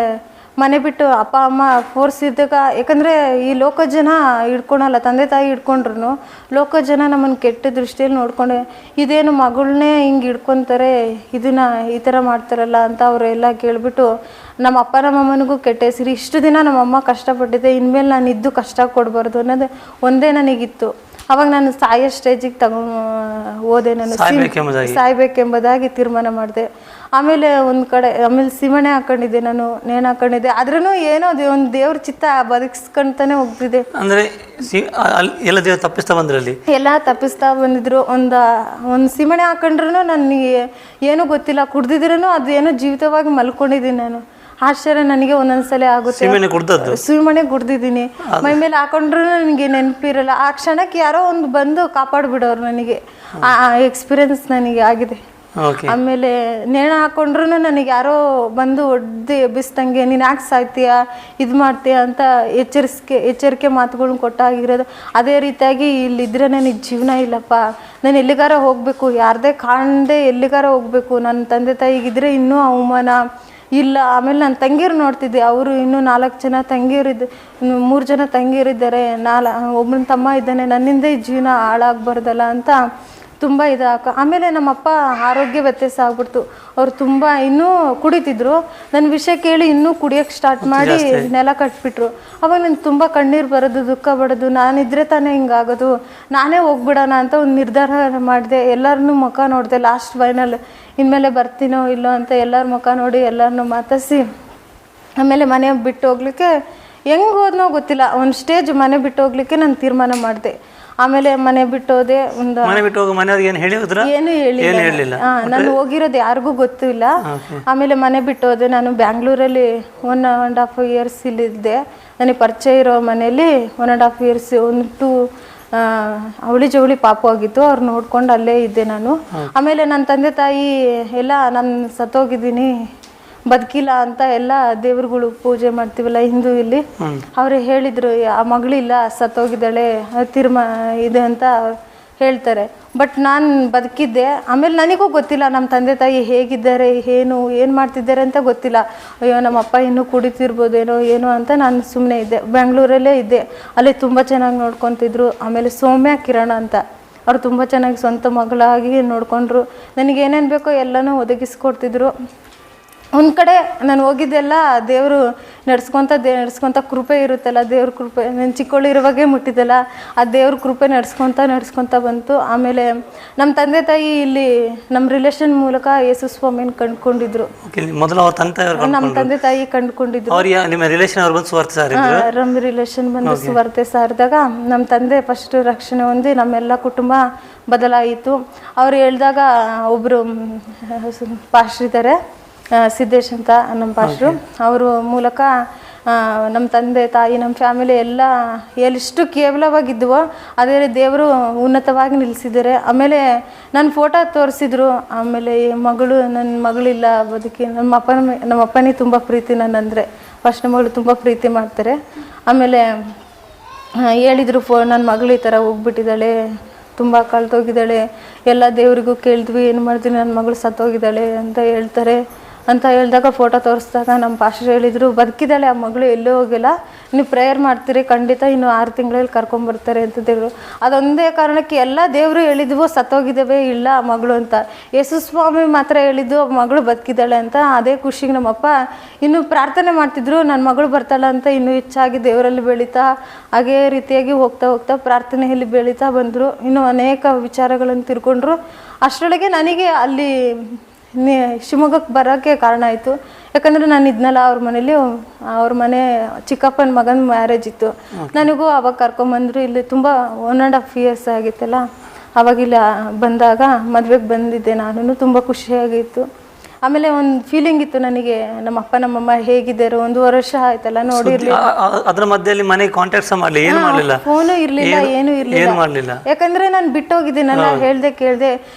ಮನೆ ಬಿಟ್ಟು ಅಪ್ಪ ಅಮ್ಮ ಫೋರ್ಸ್ ಇದ್ದಾಗ, ಯಾಕಂದರೆ ಈ ಲೋಕ ಜನ ಹಿಡ್ಕೊಳಲ್ಲ, ತಂದೆ ತಾಯಿ ಹಿಡ್ಕೊಂಡ್ರು ಲೋಕ ಜನ ನಮ್ಮನ್ನು ಕೆಟ್ಟ ದೃಷ್ಟಿಯಲ್ಲಿ ನೋಡ್ಕೊಂಡು, ಇದೇನು ಮಗಳನ್ನೇ ಹಿಂಗೆ ಹಿಡ್ಕೊತಾರೆ, ಇದನ್ನು ಈ ಥರ ಮಾಡ್ತಾರಲ್ಲ ಅಂತ ಅವರೆಲ್ಲ ಕೇಳಿಬಿಟ್ಟು ನಮ್ಮ ಅಪ್ಪ ನಮ್ಮಮ್ಮನಿಗೂ ಕೆಟ್ಟ ಹೆಸರು. ಇಷ್ಟು ದಿನ ನಮ್ಮಮ್ಮ ಕಷ್ಟಪಟ್ಟಿದ್ದೆ, ಇನ್ಮೇಲೆ ನಾನು ಇದ್ದು ಕಷ್ಟ ಕೊಡಬಾರ್ದು ಅನ್ನೋದು ಒಂದೇ ನನಗಿತ್ತು. ಅವಾಗ ನಾನು ಸಾಯೋ ಸ್ಟೇಜಿಗೆ ಹೋದೆ. ನಾನು ಸಾಯ್ಬೇಕೆಂಬುದಾಗಿ ತೀರ್ಮಾನ ಮಾಡಿದೆ. ಆಮೇಲೆ ಒಂದು ಕಡೆ ಆಮೇಲೆ ಸಿಮಣೆ ಹಾಕೊಂಡಿದ್ದೆ, ನಾನು ನೇಣು ಹಾಕೊಂಡಿದ್ದೆ. ಆದ್ರೂ ಏನೋ ಒಂದು ದೇವ್ರ ಚಿತ್ತ ಬದುಕಿಸ್ಕೊಂತಾನೆ ಹೋಗ್ತಿದೆ. ಅಂದರೆ ಎಲ್ಲ ದೇವ್ರು ತಪ್ಪಿಸ್ತಾ ಬಂದ್ರಲ್ಲಿ? ಎಲ್ಲ ತಪ್ಪಿಸ್ತಾ ಬಂದಿದ್ರು. ಒಂದು ಸಿಮಣೆ ಹಾಕೊಂಡ್ರು ನನಗೆ ಏನೂ ಗೊತ್ತಿಲ್ಲ, ಕುಡ್ದಿದ್ರೂ ಅದು ಏನೋ ಜೀವಿತವಾಗಿ ಮಲ್ಕೊಂಡಿದ್ದೀನಿ ನಾನು. ಆಶ್ಚರ್ಯ ನನಗೆ ಒಂದೊಂದ್ಸಲ ಆಗುತ್ತೆ. ಸಿಮಣೆ ಕುಡ್ದಿದ್ದೀನಿ, ಮೈ ಮೇಲೆ ಹಾಕೊಂಡ್ರು ನನಗೆ ನೆನಪಿರಲ್ಲ. ಆ ಕ್ಷಣಕ್ಕೆ ಯಾರೋ ಒಂದು ಬಂದು ಕಾಪಾಡ್ಬಿಡೋರು ನನಗೆ. ಆ ಎಕ್ಸ್ಪೀರಿಯನ್ಸ್ ನನಗೆ ಆಗಿದೆ. ಓಕೆ. ಆಮೇಲೆ ನೇಣ ಹಾಕೊಂಡ್ರು ನನಗೆ ಯಾರೋ ಬಂದು ಒಡ್ದು ಎಬ್ಬಿಸ್ದಂಗೆ ನೀನು ಯಾಕೆ ಸಾಯ್ತೀಯ ಇದು ಮಾಡ್ತೀಯ ಅಂತ ಎಚ್ಚರಿಕೆ ಮಾತುಗಳನ್ನ ಕೊಟ್ಟಾಗಿರೋದು. ಅದೇ ರೀತಿಯಾಗಿ ಇಲ್ಲಿದ್ರೆ ನನಗೆ ಜೀವನ ಇಲ್ಲಪ್ಪ, ನಾನು ಎಲ್ಲಿಗಾರ ಹೋಗಬೇಕು, ಯಾರದೇ ಕಾಣದೆ ಎಲ್ಲಿಗಾರ ಹೋಗಬೇಕು, ನನ್ನ ತಂದೆ ತಾಯಿಗಿದ್ರೆ ಇನ್ನೂ ಅವಮಾನ ಇಲ್ಲ. ಆಮೇಲೆ ನನ್ನ ತಂಗಿಯರು ನೋಡ್ತಿದ್ದೆ, ಅವರು ಇನ್ನೂ 4 ಜನ ತಂಗಿಯರಿದ್ದು, 3 ಜನ ತಂಗಿಯರಿದ್ದಾರೆ, ಒಬ್ಬನ ತಮ್ಮ ಇದ್ದಾನೆ, ನನ್ನಿಂದ ಈ ಜೀವನ ಹಾಳಾಗಬಾರ್ದಲ್ಲ ಅಂತ ತುಂಬ ಇದಾಕ. ಆಮೇಲೆ ನಮ್ಮಪ್ಪ ಆರೋಗ್ಯ ವ್ಯತ್ಯಾಸ ಆಗ್ಬಿಡ್ತು. ಅವ್ರು ತುಂಬ ಇನ್ನೂ ಕುಡಿತಿದ್ರು. ನನ್ನ ವಿಷಯ ಕೇಳಿ ಇನ್ನೂ ಕುಡಿಯೋಕ್ಕೆ ಸ್ಟಾರ್ಟ್ ಮಾಡಿ ನೆಲ ಕಟ್ಬಿಟ್ರು. ಅವಾಗ ನನಗೆ ತುಂಬ ಕಣ್ಣೀರು ಬರೋದು, ದುಃಖ ಪಡೋದು, ನಾನಿದ್ರೆ ತಾನೇ ಹಿಂಗಾಗೋದು, ನಾನೇ ಹೋಗ್ಬಿಡೋಣ ಅಂತ ಒಂದು ನಿರ್ಧಾರ ಮಾಡಿದೆ. ಎಲ್ಲರನ್ನೂ ಮುಖ ನೋಡಿದೆ, ಲಾಸ್ಟ್ ಫೈನಲ್ ಇನ್ಮೇಲೆ ಬರ್ತೀನೋ ಇಲ್ಲೋ ಅಂತ ಎಲ್ಲರ ಮುಖ ನೋಡಿ ಎಲ್ಲರನ್ನೂ ಮಾತಾಡಿಸಿ ಆಮೇಲೆ ಮನೆ ಬಿಟ್ಟು ಹೋಗ್ಲಿಕ್ಕೆ ಹೆಂಗೆ ಹೋದ್ನೋ ಗೊತ್ತಿಲ್ಲ, ಒಂದು ಸ್ಟೇಜ್ ಮನೆ ಬಿಟ್ಟು ಹೋಗ್ಲಿಕ್ಕೆ ನಾನು ತೀರ್ಮಾನ ಮಾಡಿದೆ. ಆಮೇಲೆ ಮನೆ ಬಿಟ್ಟು ಹೋದೆ. ಒಂದು ಏನು ಹೇಳಿಲ್ಲ. ನಾನು ಹೋಗಿರೋದು ಯಾರಿಗೂ ಗೊತ್ತಿಲ್ಲ. ಆಮೇಲೆ ಮನೆ ಬಿಟ್ಟು ಹೋದೆ. ನಾನು ಬ್ಯಾಂಗ್ಳೂರಲ್ಲಿ 1.5 ಇಯರ್ಸ್ ಇಲ್ಲಿದ್ದೆ. ನನಗೆ ಪರಿಚಯ ಇರೋ ಮನೇಲಿ 1.5 ಇಯರ್ಸ್ ಒಂದು 2 ಅವಳಿ ಜವಳಿ ಪಾಪು ಆಗಿತ್ತು, ಅವ್ರು ನೋಡ್ಕೊಂಡು ಅಲ್ಲೇ ಇದ್ದೆ ನಾನು. ಆಮೇಲೆ ನನ್ನ ತಂದೆ ತಾಯಿ ಎಲ್ಲ ನಾನು ಸತ್ತೋಗಿದ್ದೀನಿ, ಬದುಕಿಲ್ಲ ಅಂತ ಎಲ್ಲ ದೇವ್ರುಗಳು ಪೂಜೆ ಮಾಡ್ತೀವಲ್ಲ ಹಿಂದೂ ಇಲ್ಲಿ, ಅವ್ರು ಹೇಳಿದ್ರು ಆ ಮಗಳಿಲ್ಲ, ಸತ್ತೋಗಿದ್ದಾಳೆ, ಇದೆ ಅಂತ ಹೇಳ್ತಾರೆ. ಬಟ್ ನಾನು ಬದುಕಿದ್ದೆ. ಆಮೇಲೆ ನನಗೂ ಗೊತ್ತಿಲ್ಲ ನಮ್ಮ ತಂದೆ ತಾಯಿ ಹೇಗಿದ್ದಾರೆ, ಏನು ಮಾಡ್ತಿದ್ದಾರೆ ಅಂತ ಗೊತ್ತಿಲ್ಲ. ಅಯ್ಯೋ ನಮ್ಮಪ್ಪ ಇನ್ನೂ ಕುಡಿತಿರ್ಬೋದೇನೋ ಏನೋ ಅಂತ ನಾನು ಸುಮ್ಮನೆ ಇದ್ದೆ. ಬೆಂಗಳೂರಲ್ಲೇ ಇದ್ದೆ. ಅಲ್ಲಿ ತುಂಬ ಚೆನ್ನಾಗಿ ನೋಡ್ಕೊತಿದ್ರು. ಆಮೇಲೆ ಸೌಮ್ಯ ಕಿರಣ ಅಂತ ಅವ್ರು ತುಂಬ ಚೆನ್ನಾಗಿ ಸ್ವಂತ ಮಗಳಾಗಿ ನೋಡಿಕೊಂಡ್ರು. ನನಗೇನೇನು ಬೇಕೋ ಎಲ್ಲನೂ ಒದಗಿಸ್ಕೊಡ್ತಿದ್ರು. ಒಂದು ಕಡೆ ನಾನು ಹೋಗಿದ್ದೆಲ್ಲ ದೇವರು ನಡ್ಸ್ಕೊತ ಕೃಪೆ ಇರುತ್ತಲ್ಲ, ದೇವ್ರ ಕೃಪೆ ನಾನು ಚಿಕ್ಕವಳಿರುವಾಗೆ ಮುಟ್ಟಿದ್ದಲ್ಲ, ಆ ದೇವ್ರ ಕೃಪೆ ನಡ್ಸ್ಕೊತ ಬಂತು. ಆಮೇಲೆ ನಮ್ಮ ತಂದೆ ತಾಯಿ ಇಲ್ಲಿ ನಮ್ಮ ರಿಲೇಷನ್ ಮೂಲಕ ಯೇಸು ಸ್ವಾಮಿನ ಕಂಡುಕೊಂಡಿದ್ರು. ನಮ್ಮ ತಂದೆ ತಾಯಿ ಕಂಡುಕೊಂಡಿದ್ರು. ನಮ್ಮ ರಿಲೇಷನ್ ಬಂದು ಸುವಾರ್ತೆ ಸಾರಿದಾಗ ನಮ್ಮ ತಂದೆ ಫಸ್ಟ್ ರಕ್ಷಣೆ ಹೊಂದಿ ನಮ್ಮೆಲ್ಲ ಕುಟುಂಬ ಬದಲಾಯಿತು. ಅವ್ರು ಹೇಳಿದಾಗ ಒಬ್ಬರು ಪಾಸ್ಟ್ರಿದ್ದಾರೆ, ಸಿದ್ದೇಶ್ ಅಂತ ನಮ್ಮ ಪಾಸ್ಟ್ರು, ಅವರು ಮೂಲಕ ನಮ್ಮ ತಂದೆ ತಾಯಿ ನಮ್ಮ ಫ್ಯಾಮಿಲಿ ಎಲ್ಲ ಎಲ್ಲಿಷ್ಟು ಕೇವಲವಾಗಿದ್ವೋ ಅದೇ ದೇವರು ಉನ್ನತವಾಗಿ ನಿಲ್ಲಿಸಿದ್ದಾರೆ. ಆಮೇಲೆ ನನ್ನ ಫೋಟೋ ತೋರಿಸಿದ್ರು. ಆಮೇಲೆ ನನ್ನ ಮಗಳಿಲ್ಲ ಬದುಕಿ, ನಮ್ಮ ಅಪ್ಪನಿಗೆ ತುಂಬ ಪ್ರೀತಿ ನನ್ನಂದರೆ, ಫಸ್ಟ್ ಮಗಳು ತುಂಬ ಪ್ರೀತಿ ಮಾಡ್ತಾರೆ. ಆಮೇಲೆ ಹೇಳಿದರು ನನ್ನ ಮಗಳು ಈ ಥರ ಹೋಗ್ಬಿಟ್ಟಿದ್ದಾಳೆ, ತುಂಬ ಕಳ್ತೋಗಿದ್ದಾಳೆ, ಎಲ್ಲ ದೇವರಿಗೂ ಕೇಳಿದ್ವಿ, ಏನು ಮಾಡ್ತೀವಿ, ನನ್ನ ಮಗಳು ಸತ್ತೋಗಿದ್ದಾಳೆ ಅಂತ ಹೇಳ್ತಾರೆ ಅಂತ ಹೇಳಿದಾಗ ಫೋಟೋ ತೋರಿಸಿದಾಗ ನಮ್ಮ ಪಾಸ್ಟರ್ ಹೇಳಿದರು, ಬದುಕಿದ್ದಾಳೆ ಆ ಮಗಳು, ಎಲ್ಲೂ ಹೋಗಿಲ್ಲ, ನೀವು ಪ್ರೇಯರ್ ಮಾಡ್ತೀರಿ, ಖಂಡಿತ ಇನ್ನು 6 ತಿಂಗಳಲ್ಲಿ ಕರ್ಕೊಂಬರ್ತಾರೆ ಅಂತ ದೇವರು. ಅದೊಂದೇ ಕಾರಣಕ್ಕೆ ಎಲ್ಲ ದೇವರು ಹೇಳಿದ್ವು ಸತ್ತೋಗಿದ್ದಾವೆ ಇಲ್ಲ ಆ ಮಗಳು ಅಂತ. ಯೇಸು ಸ್ವಾಮಿ ಮಾತ್ರ ಹೇಳಿದ್ದು ಮಗಳು ಬದುಕಿದ್ದಾಳೆ ಅಂತ. ಅದೇ ಖುಷಿಗೆ ನಮ್ಮಪ್ಪ ಇನ್ನೂ ಪ್ರಾರ್ಥನೆ ಮಾಡ್ತಿದ್ರು, ನನ್ನ ಮಗಳು ಬರ್ತಾಳೆ ಅಂತ ಇನ್ನೂ ಹೆಚ್ಚಾಗಿ ದೇವರಲ್ಲಿ ಬೆಳೀತಾ ಹಾಗೇ ರೀತಿಯಾಗಿ ಹೋಗ್ತಾ ಪ್ರಾರ್ಥನೆಯಲ್ಲಿ ಬೆಳೀತಾ ಬಂದರು. ಇನ್ನೂ ಅನೇಕ ವಿಚಾರಗಳನ್ನು ತಿಳ್ಕೊಂಡ್ರು. ಅಷ್ಟರೊಳಗೆ ನನಗೆ ಅಲ್ಲಿ ಶಿವಮೊಗ್ಗಕ್ಕೆ ಬರೋಕ್ಕೆ ಕಾರಣ ಆಯಿತು. ಯಾಕಂದರೆ ನಾನು ಇದ್ನಲ್ಲ ಅವ್ರ ಮನೆ ಚಿಕ್ಕಪ್ಪನ ಮಗನ ಮ್ಯಾರೇಜ್ ಇತ್ತು. ನನಗೂ ಅವಾಗ ಕರ್ಕೊಂಬಂದರು. ಇಲ್ಲಿ ತುಂಬ 1.5 ಇಯರ್ಸ್ ಆಗಿತ್ತಲ್ಲ, ಅವಾಗ ಇಲ್ಲಿ ಬಂದಾಗ ಮದುವೆಗೆ ಬಂದಿದ್ದೆ ನಾನು. ತುಂಬ ಖುಷಿಯಾಗಿತ್ತು. ಆಮೇಲೆ ಒಂದು ಫೀಲಿಂಗ್ ಇತ್ತು ನನಗೆ, ನಮ್ಮ ಅಪ್ಪ ನಮ್ಮಮ್ಮ ಹೇಗಿದ್ದಾರೆ, 1 ವರ್ಷ ಆಯ್ತಲ್ಲ ನೋಡಿರ್ಲಿಲ್ಲ. ಅದ್ರ ಮಧ್ಯದಲ್ಲಿ ಮನೆ ಕಾಂಟ್ಯಾಕ್ಟ್ ಮಾಡಲಿ, ಏನು ಮಾಡಲಿಲ್ಲ, ಫೋನು ಇರಲಿಲ್ಲ, ಏನು ಇರಲಿಲ್ಲ. ಯಾಕಂದ್ರೆ ನಾನು ಬಿಟ್ಟು ಹೋಗಿದ್ದೀನಲ್ಲ, ಕೇಳ್ದೆ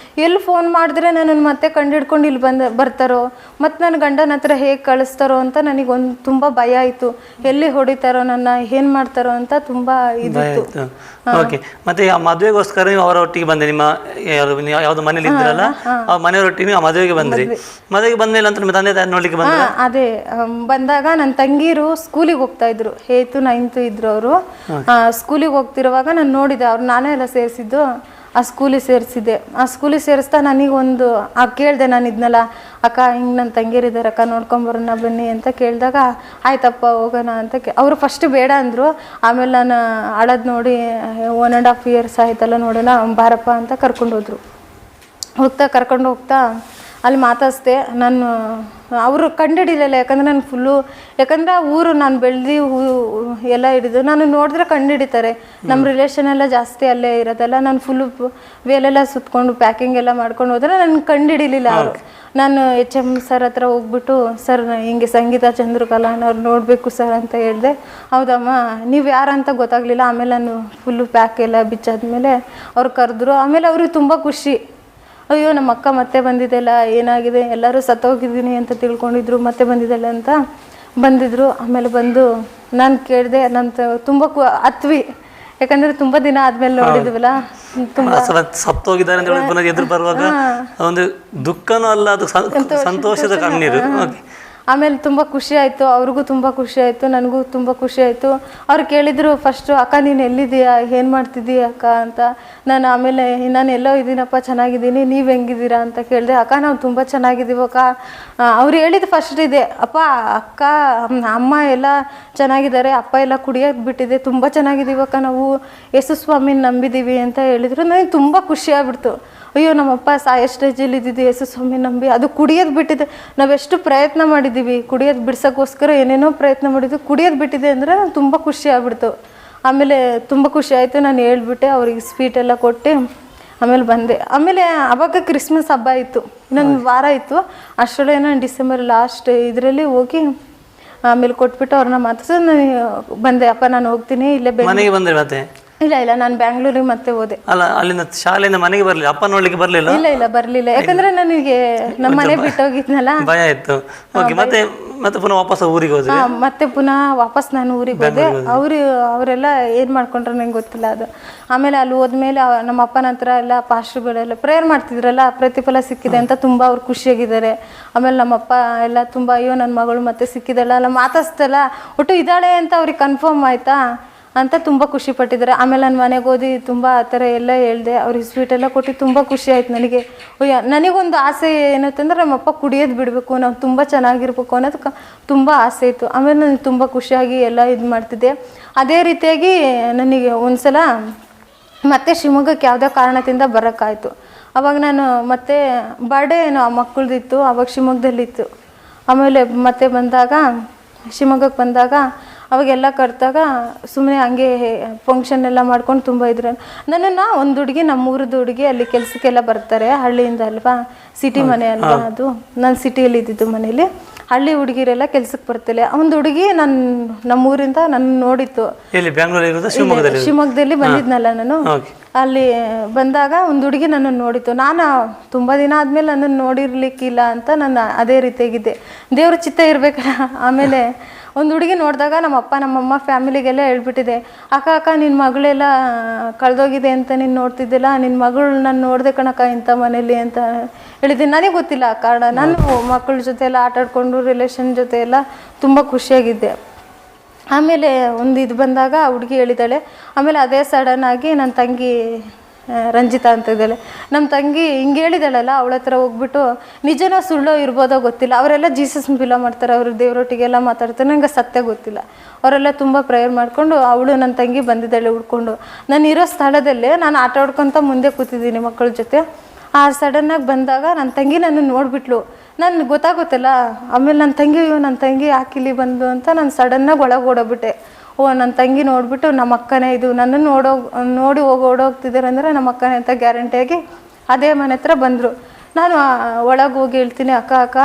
ಎಲ್ಲಿ ಫೋನ್ ಮಾಡಿದ್ರೆ ನನ್ನನ್ನು ಮತ್ತೆ ಕಂಡಿಡ್ಕೊಂಡು ಇಲ್ಲಿ ಬರ್ತಾರೋ, ಮತ್ತು ನನ್ನ ಗಂಡನ ಹತ್ರ ಹೇಗೆ ಕಳಿಸ್ತಾರೋ ಅಂತ ನನಗೊಂದು ತುಂಬ ಭಯ ಆಯಿತು. ಎಲ್ಲಿ ಹೊಡಿತಾರೋ, ನನ್ನ ಏನು ಮಾಡ್ತಾರೋ ಅಂತ ತುಂಬ ಇದಿತ್ತು. ಓಕೆ. ಮತ್ತೆ ಆ ಮದುವೆಗೋಸ್ಕರ ನೀವು ಅವರೊಟ್ಟಿಗೆ ಬಂದೆ, ನಿಮ್ಮ ಯಾವ್ದು ಮನೇಲಿ ಇದ್ರಲ್ಲ ಆ ಮನೆಯವರೊಟ್ಟಿಗೆ ನೀವು ಮದುವೆಗೆ ಬಂದ್ರಿ. ಮದುವೆಗೆ ಬಂದ್ಮೇಲೆ ಅಂತ ನಿಮ್ಮ ತಂದೆ ತಾಯಿ ನೋಡ್ಲಿಕ್ಕೆ ಬಂದ? ಅದೇ ಬಂದಾಗ ನನ್ನ ತಂಗಿರು ಸ್ಕೂಲಿಗೆ ಹೋಗ್ತಾ ಇದ್ರು, 8th 9th ಇದ್ರು ಅವರು. ಸ್ಕೂಲಿಗೆ ಹೋಗ್ತಿರುವಾಗ ನಾನು ನೋಡಿದೆ, ಅವ್ರು ನಾನೇ ಎಲ್ಲ ಸೇರಿಸಿದ್ದು. ಆ ಸ್ಕೂಲಿಗೆ ಸೇರಿಸಿದ್ದೆ. ಆ ಸ್ಕೂಲಿಗೆ ಸೇರಿಸ್ತಾ ನನಗೊಂದು ಕೇಳಿದೆ, ನಾನು ಇದ್ನಲ್ಲ ಅಕ್ಕ, ಹಿಂಗೆ ನನ್ನ ತಂಗಿಯರಿದ್ದಾರೆ ಅಕ್ಕ, ನೋಡ್ಕೊಂಬರೋಣ ಬನ್ನಿ ಅಂತ ಕೇಳಿದಾಗ ಆಯ್ತಪ್ಪ ಹೋಗೋಣ ಅಂತ ಅವರು ಫಸ್ಟ್ ಬೇಡ ಅಂದರು. ಆಮೇಲೆ ನಾನು ಅಳೋದು ನೋಡಿ 1.5 ಇಯರ್ಸ್ ಆಯ್ತಲ್ಲ ನೋಡೋಣ ಬಾರಪ್ಪ ಅಂತ ಕರ್ಕೊಂಡು ಹೋಗ್ತಾ ಅಲ್ಲಿ ಮಾತಾಡಿಸ್ದೆ. ನಾನು ಅವರು ಕಂಡುಹಿಡಿಲಿಲ್ಲ, ಯಾಕಂದರೆ ನಾನು ಫುಲ್ಲು, ಯಾಕಂದರೆ ಆ ಊರು ನಾನು ಬೆಳೆದು ಎಲ್ಲ ಹಿಡಿದು ನಾನು ನೋಡಿದ್ರೆ ಕಂಡುಹಿಡಿತಾರೆ. ನಮ್ಮ ರಿಲೇಷನ್ ಎಲ್ಲ ಜಾಸ್ತಿ ಅಲ್ಲೇ ಇರೋದಲ್ಲ. ನಾನು ಫುಲ್ಲು ವೇಲೆಲ್ಲ ಸುತ್ಕೊಂಡು ಪ್ಯಾಕಿಂಗ್ ಎಲ್ಲ ಮಾಡ್ಕೊಂಡು ಹೋದ್ರೆ ನನಗೆ ಕಂಡುಹಿಡಿಲಿಲ್ಲ ಅವರು. ನಾನು HM ಸರ್ ಹತ್ರ ಹೋಗ್ಬಿಟ್ಟು, ಸರ್ ಹಿಂಗೆ ಸಂಗೀತ ಚಂದ್ರಕಲಾನವ್ರು ನೋಡಬೇಕು ಸರ್ ಅಂತ ಹೇಳಿದೆ. ಹೌದಮ್ಮ, ನೀವು ಯಾರಂತ ಗೊತ್ತಾಗಲಿಲ್ಲ. ಆಮೇಲೆ ನಾನು ಫುಲ್ಲು ಪ್ಯಾಕ್ ಎಲ್ಲ ಬಿಚ್ಚಾದ್ಮೇಲೆ ಅವ್ರು ಕರೆದ್ರು. ಆಮೇಲೆ ಅವ್ರಿಗೆ ತುಂಬ ಖುಷಿ, ಅಯ್ಯೋ ನಮ್ಮ ಅಕ್ಕ ಮತ್ತೆ ಬಂದಿದ್ದೆಲ್ಲ ಏನಾಗಿದೆ, ಎಲ್ಲರೂ ಸತ್ತೋಗಿದ್ದೀನಿ ಅಂತ ತಿಳ್ಕೊಂಡಿದ್ರು, ಮತ್ತೆ ಬಂದಿದ್ದಲ್ಲ ಅಂತ ಬಂದಿದ್ರು. ಆಮೇಲೆ ಬಂದು ನಾನು ಕೇಳಿದೆ, ನಾನು ತುಂಬ ಹತ್ವಿ, ಯಾಕಂದರೆ ತುಂಬ ದಿನ ಆದಮೇಲೆ ನೋಡಿದ್ವಲ್ಲ, ತುಂಬ ಸತ್ತೋಗಿದ್ದಾರೆ ಅಂತ ಹೇಳಿ ಪುನಃ ಎದುರು ಬರುವಾಗ ಒಂದು ದುಃಖನೂ ಅಲ್ಲ, ಅದು ಸಂತೋಷದ ಕಣ್ಣೀರು. ಆಮೇಲೆ ತುಂಬ ಖುಷಿ ಆಯಿತು, ಅವ್ರಿಗೂ ತುಂಬ ಖುಷಿ ಆಯಿತು, ನನಗೂ ತುಂಬ ಖುಷಿ ಆಯಿತು. ಅವ್ರು ಕೇಳಿದರು ಫಸ್ಟು, ಅಕ್ಕ ನೀನು ಎಲ್ಲಿದ್ದೀಯಾ, ಏನು ಮಾಡ್ತಿದ್ದೀಯ ಅಕ್ಕ ಅಂತ. ಆಮೇಲೆ ನಾನು ಎಲ್ಲೋ ಇದ್ದೀನಪ್ಪ, ಚೆನ್ನಾಗಿದ್ದೀನಿ, ನೀವು ಹೆಂಗಿದ್ದೀರಾ ಅಂತ ಕೇಳಿದೆ. ಅಕ್ಕ ನಾವು ತುಂಬ ಚೆನ್ನಾಗಿದ್ದೀವಕ್ಕ. ಅವ್ರು ಹೇಳಿದ್ದು ಫಸ್ಟ್ ಇದೆ, ಅಪ್ಪ ಅಕ್ಕ ಅಮ್ಮ ಎಲ್ಲ ಚೆನ್ನಾಗಿದ್ದಾರೆ, ಅಪ್ಪ ಎಲ್ಲ ಕುಡಿಯೋದು ಬಿಟ್ಟಿದೆ, ತುಂಬ ಚೆನ್ನಾಗಿದ್ದೀವಕ್ಕ, ನಾವು ಯೇಸು ಸ್ವಾಮಿನ ನಂಬಿದ್ದೀವಿ ಅಂತ ಹೇಳಿದರು. ನನಗೆ ತುಂಬ ಖುಷಿ ಆಗ್ಬಿಡ್ತು. ಅಯ್ಯೋ ನಮ್ಮಪ್ಪ ಸಾಯೋ ಸ್ಟೇಜಲ್ಲಿ ಇದ್ದಿದ್ದು, ಯೇಸು ಸ್ವಾಮಿ ನಂಬಿ ಅದು ಕುಡಿಯೋದು ಬಿಟ್ಟಿದೆ. ನಾವೆಷ್ಟು ಪ್ರಯತ್ನ ಮಾಡಿದ್ದೀವಿ, ಕುಡಿಯೋದು ಬಿಡ್ಸೋಕ್ಕೋಸ್ಕರ ಏನೇನೋ ಪ್ರಯತ್ನ ಮಾಡಿದ್ವಿ, ಕುಡಿಯೋದು ಬಿಟ್ಟಿದೆ ಅಂದರೆ ನಂಗೆ ತುಂಬ ಖುಷಿ ಆಗ್ಬಿಡ್ತು. ಆಮೇಲೆ ತುಂಬ ಖುಷಿ ಆಯಿತು. ನಾನು ಹೇಳ್ಬಿಟ್ಟೆ, ಅವ್ರಿಗೆ ಸ್ವೀಟೆಲ್ಲ ಕೊಟ್ಟು ಆಮೇಲೆ ಬಂದೆ. ಆಮೇಲೆ ಆವಾಗ ಕ್ರಿಸ್ಮಸ್ ಹಬ್ಬ ಇತ್ತು, ಇನ್ನೊಂದು ವಾರ ಇತ್ತು. ಅಷ್ಟರೊಳಗೆ ನಾನು ಡಿಸೆಂಬರ್ ಲಾಸ್ಟ್ ಇದರಲ್ಲಿ ಹೋಗಿ ಆಮೇಲೆ ಕೊಟ್ಬಿಟ್ಟು ಅವ್ರನ್ನ ಮಾತಾಡ್ಸಿ ನಾನು ಬಂದೆ. ಅಪ್ಪ ನಾನು ಹೋಗ್ತೀನಿ, ಇಲ್ಲೇ ಮನೆಗೆ ಬಂದೆ. ಮತ್ತೆ ಇಲ್ಲ ನಾನು ಬ್ಯಾಂಗ್ಳೂರಿಗೆ ಮತ್ತೆ ಹೋದೆ. ಅಲ್ಲ, ಅಲ್ಲಿಂದ ಶಾಲೆಯಿಂದ ಮನೆಗೆ ಬರಲಿಲ್ಲ, ಅಪ್ಪ ನೋಡ್ಲಿಕ್ಕೆ ಬರಲಿಲ್ಲ? ಇಲ್ಲ ಬರಲಿಲ್ಲ, ಯಾಕಂದ್ರೆ ನನಗೆ ನಮ್ಮ ಮನೆ ಬಿಟ್ಟೋಗಿದ್ನಲ್ಲ, ಭಯ ಇತ್ತು. ಮತ್ತೆ ಪುನಃ ವಾಪಸ್ ಊರಿಗೆ ಹೋದ್ರೆ? ಮತ್ತೆ ಪುನಃ ವಾಪಸ್ ನಾನು ಊರಿಗೆ ಹೋದೆ. ಅವರೆಲ್ಲ ಏನು ಮಾಡ್ಕೊಂಡ್ರೆ ನಂಗೆ ಗೊತ್ತಿಲ್ಲ ಅದು. ಆಮೇಲೆ ಅಲ್ಲಿ ಹೋದ್ಮೇಲೆ ನಮ್ಮ ಅಪ್ಪನ ಹತ್ರ ಎಲ್ಲ ಪಾಸ್ಟ್ರುಗಳೆಲ್ಲ ಪ್ರೇಯರ್ ಮಾಡ್ತಿದ್ರಲ್ಲ, ಪ್ರತಿಫಲ ಸಿಕ್ಕಿದೆ ಅಂತ ತುಂಬ ಅವ್ರು ಖುಷಿಯಾಗಿದ್ದಾರೆ. ಆಮೇಲೆ ನಮ್ಮಪ್ಪ ಎಲ್ಲ ತುಂಬ, ಅಯ್ಯೋ ನನ್ನ ಮಗಳು ಮತ್ತೆ ಸಿಕ್ಕಿದಲ್ಲ, ಅಲ್ಲ ಮಾತಾಡ್ಸ್ತಲ್ಲ, ಒಟ್ಟು ಇದ್ದಾಳೆ ಅಂತ ಅವ್ರಿಗೆ ಕನ್ಫರ್ಮ್ ಆಯಿತಾ ಅಂತ ತುಂಬ ಖುಷಿ ಪಟ್ಟಿದ್ದಾರೆ. ಆಮೇಲೆ ನನ್ನ ಮನೆಗೆ ಓದಿ ತುಂಬ ಆ ಥರ ಎಲ್ಲ ಹೇಳಿದೆ, ಅವ್ರಿಗೆ ಸ್ವೀಟೆಲ್ಲ ಕೊಟ್ಟು ತುಂಬ ಖುಷಿ ಆಯ್ತು ನನಗೆ. ನನಗೊಂದು ಆಸೆ ಏನಂತಂದ್ರೆ ನಮ್ಮಪ್ಪ ಕುಡಿಯೋದು ಬಿಡಬೇಕು, ನಾವು ತುಂಬ ಚೆನ್ನಾಗಿರ್ಬೇಕು ಅನ್ನೋದಕ್ಕೆ ತುಂಬ ಆಸೆ ಇತ್ತು. ಆಮೇಲೆ ನನಗೆ ತುಂಬ ಖುಷಿಯಾಗಿ ಎಲ್ಲ ಇದು ಮಾಡ್ತಿದ್ದೆ. ಅದೇ ರೀತಿಯಾಗಿ ನನಗೆ ಒಂದು ಸಲ ಮತ್ತೆ ಶಿವಮೊಗ್ಗಕ್ಕೆ ಯಾವುದೇ ಕಾರಣದಿಂದ ಬರೋಕ್ಕಾಯ್ತು. ಆವಾಗ ನಾನು ಮತ್ತೆ ಬರ್ಡೇ ಏನೋ ಆ ಮಕ್ಕಳದಿತ್ತು, ಆವಾಗ ಶಿವಮೊಗ್ಗದಲ್ಲಿತ್ತು. ಆಮೇಲೆ ಮತ್ತೆ ಬಂದಾಗ ಶಿವಮೊಗ್ಗಕ್ಕೆ ಬಂದಾಗ ಅವಾಗೆಲ್ಲ ಕರೆದಾಗ ಸುಮ್ಮನೆ ಹಂಗೆ ಫಂಕ್ಷನ್ ಎಲ್ಲ ಮಾಡ್ಕೊಂಡು ತುಂಬ ಇದ್ರು. ನನ್ನನ್ನು ಒಂದು ಹುಡುಗಿ, ನಮ್ಮೂರದ್ದು ಹುಡುಗಿ, ಅಲ್ಲಿ ಕೆಲಸಕ್ಕೆಲ್ಲ ಬರ್ತಾರೆ ಹಳ್ಳಿಯಿಂದ ಅಲ್ವಾ, ಸಿಟಿ ಮನೆ ಅಲ್ವಾ ಅದು, ನಾನು ಸಿಟಿಯಲ್ಲಿ ಇದ್ದಿದ್ದು ಮನೇಲಿ. ಹಳ್ಳಿ ಹುಡುಗಿರೆಲ್ಲ ಕೆಲ್ಸಕ್ಕೆ ಬರ್ತಿಲ್ಲ. ಒಂದು ಹುಡುಗಿ ನಮ್ಮೂರಿಂದ ನನ್ನ ನೋಡಿತ್ತು, ಶಿವಮೊಗ್ಗದಲ್ಲಿ ಬಂದಿದ್ನಲ್ಲ ನಾನು. ಅಲ್ಲಿ ಬಂದಾಗ ಒಂದು ಹುಡುಗಿ ನನ್ನನ್ನು ನೋಡಿತ್ತು. ನಾನು ತುಂಬ ದಿನ ಆದಮೇಲೆ ನನ್ನನ್ನು ನೋಡಿರ್ಲಿಕ್ಕಿಲ್ಲ ಅಂತ ನಾನು ಅದೇ ರೀತಿಯಾಗಿದ್ದೆ, ದೇವ್ರ ಚಿತ್ತ ಇರಬೇಕಲ್ಲ. ಆಮೇಲೆ ಒಂದು ಹುಡುಗಿ ನೋಡಿದಾಗ ನಮ್ಮಪ್ಪ ನಮ್ಮಮ್ಮ ಫ್ಯಾಮಿಲಿಗೆಲ್ಲ ಹೇಳ್ಬಿಟ್ಟಿದೆ, ಅಕ್ಕ ನಿನ್ನ ಮಗಳೆಲ್ಲ ಕಳೆದೋಗಿದೆ ಅಂತ ನೀನು ನೋಡ್ತಿದ್ದಿಲ್ಲ, ನಿನ್ನ ಮಗಳು ನಾನು ನೋಡಿದೆ ಕಣಕ್ಕ ಇಂಥ ಮನೇಲಿ ಅಂತ ಹೇಳಿದ್ದೀನಿ. ನನಗೆ ಗೊತ್ತಿಲ್ಲ ಆ ಕಾರಣ. ನಾನು ಮಕ್ಕಳ ಜೊತೆ ಎಲ್ಲ ಆಟಾಡ್ಕೊಂಡು ರಿಲೇಷನ್ ಜೊತೆ ಎಲ್ಲ ತುಂಬ ಖುಷಿಯಾಗಿದ್ದೆ. ಆಮೇಲೆ ಒಂದು ಇದು ಬಂದಾಗ ಆ ಹುಡುಗಿ ಹೇಳಿದ್ದಾಳೆ. ಆಮೇಲೆ ಅದೇ ಸಡನ್ನಾಗಿ ನನ್ನ ತಂಗಿ ರಂಜಿತಾ ಅಂತ ಇದ್ದಾಳೆ, ನಮ್ಮ ತಂಗಿ ಹಿಂಗೆ ಹೇಳಿದಾಳಲ್ಲ, ಅವಳ ಹತ್ರ ಹೋಗ್ಬಿಟ್ಟು ನಿಜನೋ ಸುಳ್ಳೋ ಇರ್ಬೋದೋ ಗೊತ್ತಿಲ್ಲ, ಅವರೆಲ್ಲ ಜೀಸಸ್ ಬಿಲೋ ಮಾಡ್ತಾರೆ, ಅವರು ದೇವರೊಟ್ಟಿಗೆಲ್ಲ ಮಾತಾಡ್ತಾರೆ, ನನಗೆ ಸತ್ಯ ಗೊತ್ತಿಲ್ಲ. ಅವರೆಲ್ಲ ತುಂಬ ಪ್ರೇಯರ್ ಮಾಡಿಕೊಂಡು ಅವಳು ನನ್ನ ತಂಗಿ ಬಂದಿದ್ದಾಳೆ ಹುಡ್ಕೊಂಡು. ನಾನು ಇರೋ ಸ್ಥಳದಲ್ಲೇ ನಾನು ಆಟ ಆಡ್ಕೊತ ಮುಂದೆ ಕೂತಿದ್ದೀನಿ ಮಕ್ಕಳ ಜೊತೆ. ಆ ಸಡನ್ನಾಗಿ ಬಂದಾಗ ನನ್ನ ತಂಗಿ ನನ್ನ ನೋಡಿಬಿಟ್ಲು. ನನಗೆ ಗೊತ್ತಾಗುತ್ತಲ್ಲ. ಆಮೇಲೆ ನನ್ನ ತಂಗಿ ಯಾಕಿಲ್ಲಿ ಬಂದು ಅಂತ ನಾನು ಸಡನ್ನಾಗಿ ಒಳಗೆ ಓಡೋಗ್ಬಿಟ್ಟೆ. ನನ್ನ ತಂಗಿ ನೋಡಿಬಿಟ್ಟು ನಮ್ಮ ಅಕ್ಕನೇ ಇದು, ನನ್ನನ್ನು ನೋಡಿ ಓಡೋಗ್ತಿದ್ದಾರೆ ಅಂದರೆ ನಮ್ಮ ಅಕ್ಕನೇ ಅಂತ ಗ್ಯಾರಂಟಿಯಾಗಿ ಅದೇ ಮನೆ ಹತ್ರ ಬಂದರು. ನಾನು ಒಳಗೆ ಹೋಗಿ ಹೇಳ್ತೀನಿ, ಅಕ್ಕ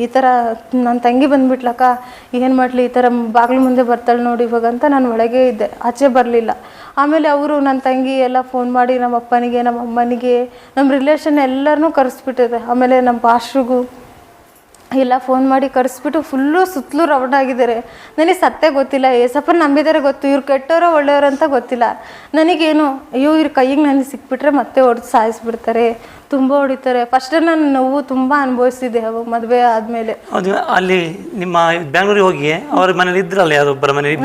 ಈ ಥರ ನನ್ನ ತಂಗಿ ಬಂದುಬಿಟ್ಲಕ್ಕ, ಏನು ಮಾಡಲಿ, ಈ ಥರ ಬಾಗಿಲು ಮುಂದೆ ಬರ್ತಾಳೆ ನೋಡಿ ಇವಾಗ ಅಂತ ನಾನು ಒಳಗೆ ಇದ್ದೆ, ಆಚೆ ಬರಲಿಲ್ಲ. ಆಮೇಲೆ ಅವರು ನನ್ನ ತಂಗಿ ಎಲ್ಲ ಫೋನ್ ಮಾಡಿ ನಮ್ಮ ಅಪ್ಪನಿಗೆ, ನಮ್ಮ ಅಮ್ಮನಿಗೆ, ನಮ್ಮ ರಿಲೇಷನ್ ಎಲ್ಲರನ್ನೂ ಕರೆಸ್ಬಿಟ್ಟಿದೆ. ಆಮೇಲೆ ನಮ್ಮ ಪಾಸ್ಟ್ರಿಗೂ ಎಲ್ಲ ಫೋನ್ ಮಾಡಿ ಕರೆಸ್ಬಿಟ್ಟು ಫುಲ್ಲು ಸುತ್ತಲೂ ರೌಂಡ್ ಆಗಿದ್ದಾರೆ. ನನಗೆ ಸತ್ಯ ಗೊತ್ತಿಲ್ಲ, ಏಸಪ್ಪ ನಂಬಿದ್ದಾರೆ ಗೊತ್ತು, ಇವ್ರು ಕೆಟ್ಟವರೋ ಒಳ್ಳೆಯವರು ಅಂತ ಗೊತ್ತಿಲ್ಲ ನನಗೇನು. ಅಯ್ಯೋ ಇವ್ರ ಕೈಗೆ ನನಗೆ ಸಿಕ್ಬಿಟ್ರೆ ಮತ್ತೆ ಹೊಡೆದು ಸಾಯಿಸ್ಬಿಡ್ತಾರೆ, ತುಂಬ ಹೊಡಿತಾರೆ. ಫಸ್ಟ್ ನಾನು ನೋವು ತುಂಬ ಅನುಭವಿಸಿದ್ದೆ ಅವಾಗ ಮದುವೆ ಆದಮೇಲೆ. ಅಲ್ಲಿ ನಿಮ್ಮ ಬ್ಯಾಂಗ್ಳೂರಿಗೆ ಹೋಗಿ ಅವ್ರ ಮನೇಲಿ ಇದ್ರಲ್ಲ, ಯಾರೊಬ್ಬರ ಮನೇಲಿ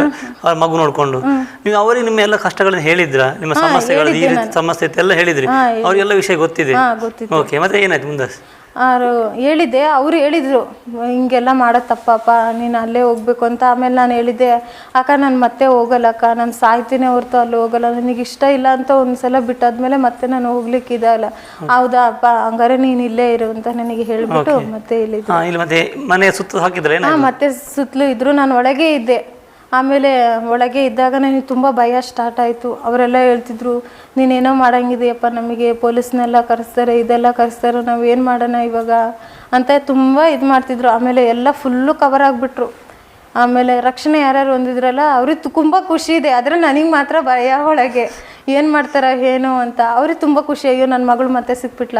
ಅವ್ರ ಮಗು ನೋಡ್ಕೊಂಡು, ನೀವು ಅವರಿಗೆ ನಿಮ್ಮ ಎಲ್ಲ ಕಷ್ಟಗಳನ್ನ ಹೇಳಿದ್ರ, ನಿಮ್ಮ ಸಮಸ್ಯೆಗಳು ಈ ರೀತಿ ಸಮಸ್ಯೆ ಇತ್ತು ಎಲ್ಲ ಹೇಳಿದ್ರಿ, ಅವ್ರಿಗೆಲ್ಲ ವಿಷಯ ಗೊತ್ತಿದೆ? ಓಕೆ, ಮತ್ತೆ ಏನಾಯ್ತು ಮುಂದೆ? ಹೇಳಿದ್ದೆ, ಅವರು ಹೇಳಿದರು ಹಿಂಗೆಲ್ಲ ಮಾಡೋದು ತಪ್ಪಪ್ಪ, ನೀನು ಅಲ್ಲೇ ಹೋಗ್ಬೇಕು ಅಂತ. ಆಮೇಲೆ ನಾನು ಹೇಳಿದ್ದೆ, ಅಕ್ಕ ನಾನು ಮತ್ತೆ ಹೋಗಲ್ಲಕ್ಕ, ನಾನು ಸಾಯ್ತೀನಿ ಹೊರ್ತು ಅಲ್ಲಿ ಹೋಗಲ್ಲ, ನನಗೆ ಇಷ್ಟ ಇಲ್ಲ ಅಂತ ಒಂದು ಸಲ ಬಿಟ್ಟಾದ್ಮೇಲೆ ಮತ್ತೆ ನಾನು ಹೋಗ್ಲಿಕ್ಕೆ ಇದಲ್ಲ. ಹೌದಾ ಅಪ್ಪ, ಹಂಗಾರೆ ನೀನು ಇಲ್ಲೇ ಇರು ಅಂತ ನನಗೆ ಹೇಳಿಬಿಟ್ಟು ಮತ್ತೆ ಹೇಳಿದ್ದೆ. ಮತ್ತೆ ಮನೆ ಸುತ್ತ ಹಾಕಿದ್ರೆ ಮತ್ತೆ ಸುತ್ತಲೂ ಇದ್ರು, ನಾನು ಒಳಗೆ ಇದ್ದೆ. ಆಮೇಲೆ ಒಳಗೆ ಇದ್ದಾಗ ನನಗೆ ತುಂಬ ಭಯ ಸ್ಟಾರ್ಟ್ ಆಯಿತು. ಅವರೆಲ್ಲ ಹೇಳ್ತಿದ್ರು, ನೀನೇನೋ ಮಾಡೋಂಗಿದೆಯಪ್ಪ, ನಮಗೆ ಪೊಲೀಸ್ನೆಲ್ಲ ಕರೆಸ್ತಾರೆ, ಇದೆಲ್ಲ ಕರೆಸ್ತಾರೆ, ನಾವು ಏನು ಮಾಡೋಣ ಇವಾಗ ಅಂತ ತುಂಬ ಇದು ಮಾಡ್ತಿದ್ರು. ಆಮೇಲೆ ಎಲ್ಲ ಫುಲ್ಲು ಕವರ್ ಆಗಿಬಿಟ್ರು. ಆಮೇಲೆ ರಕ್ಷಣೆ ಯಾರ್ಯಾರು ಹೊಂದಿದ್ರಲ್ಲ ಅವ್ರಿಗೆ ತುಂಬ ಖುಷಿ ಇದೆ, ಆದರೆ ನನಗೆ ಮಾತ್ರ ಭಯ ಒಳಗೆ ಏನು ಮಾಡ್ತಾರ ಏನು ಅಂತ. ಅವ್ರಿಗೆ ತುಂಬ ಖುಷಿ, ಅಯ್ಯೋ ನನ್ನ ಮಗಳು ಮತ್ತೆ ಸಿಕ್ಬಿಟ್ಲ.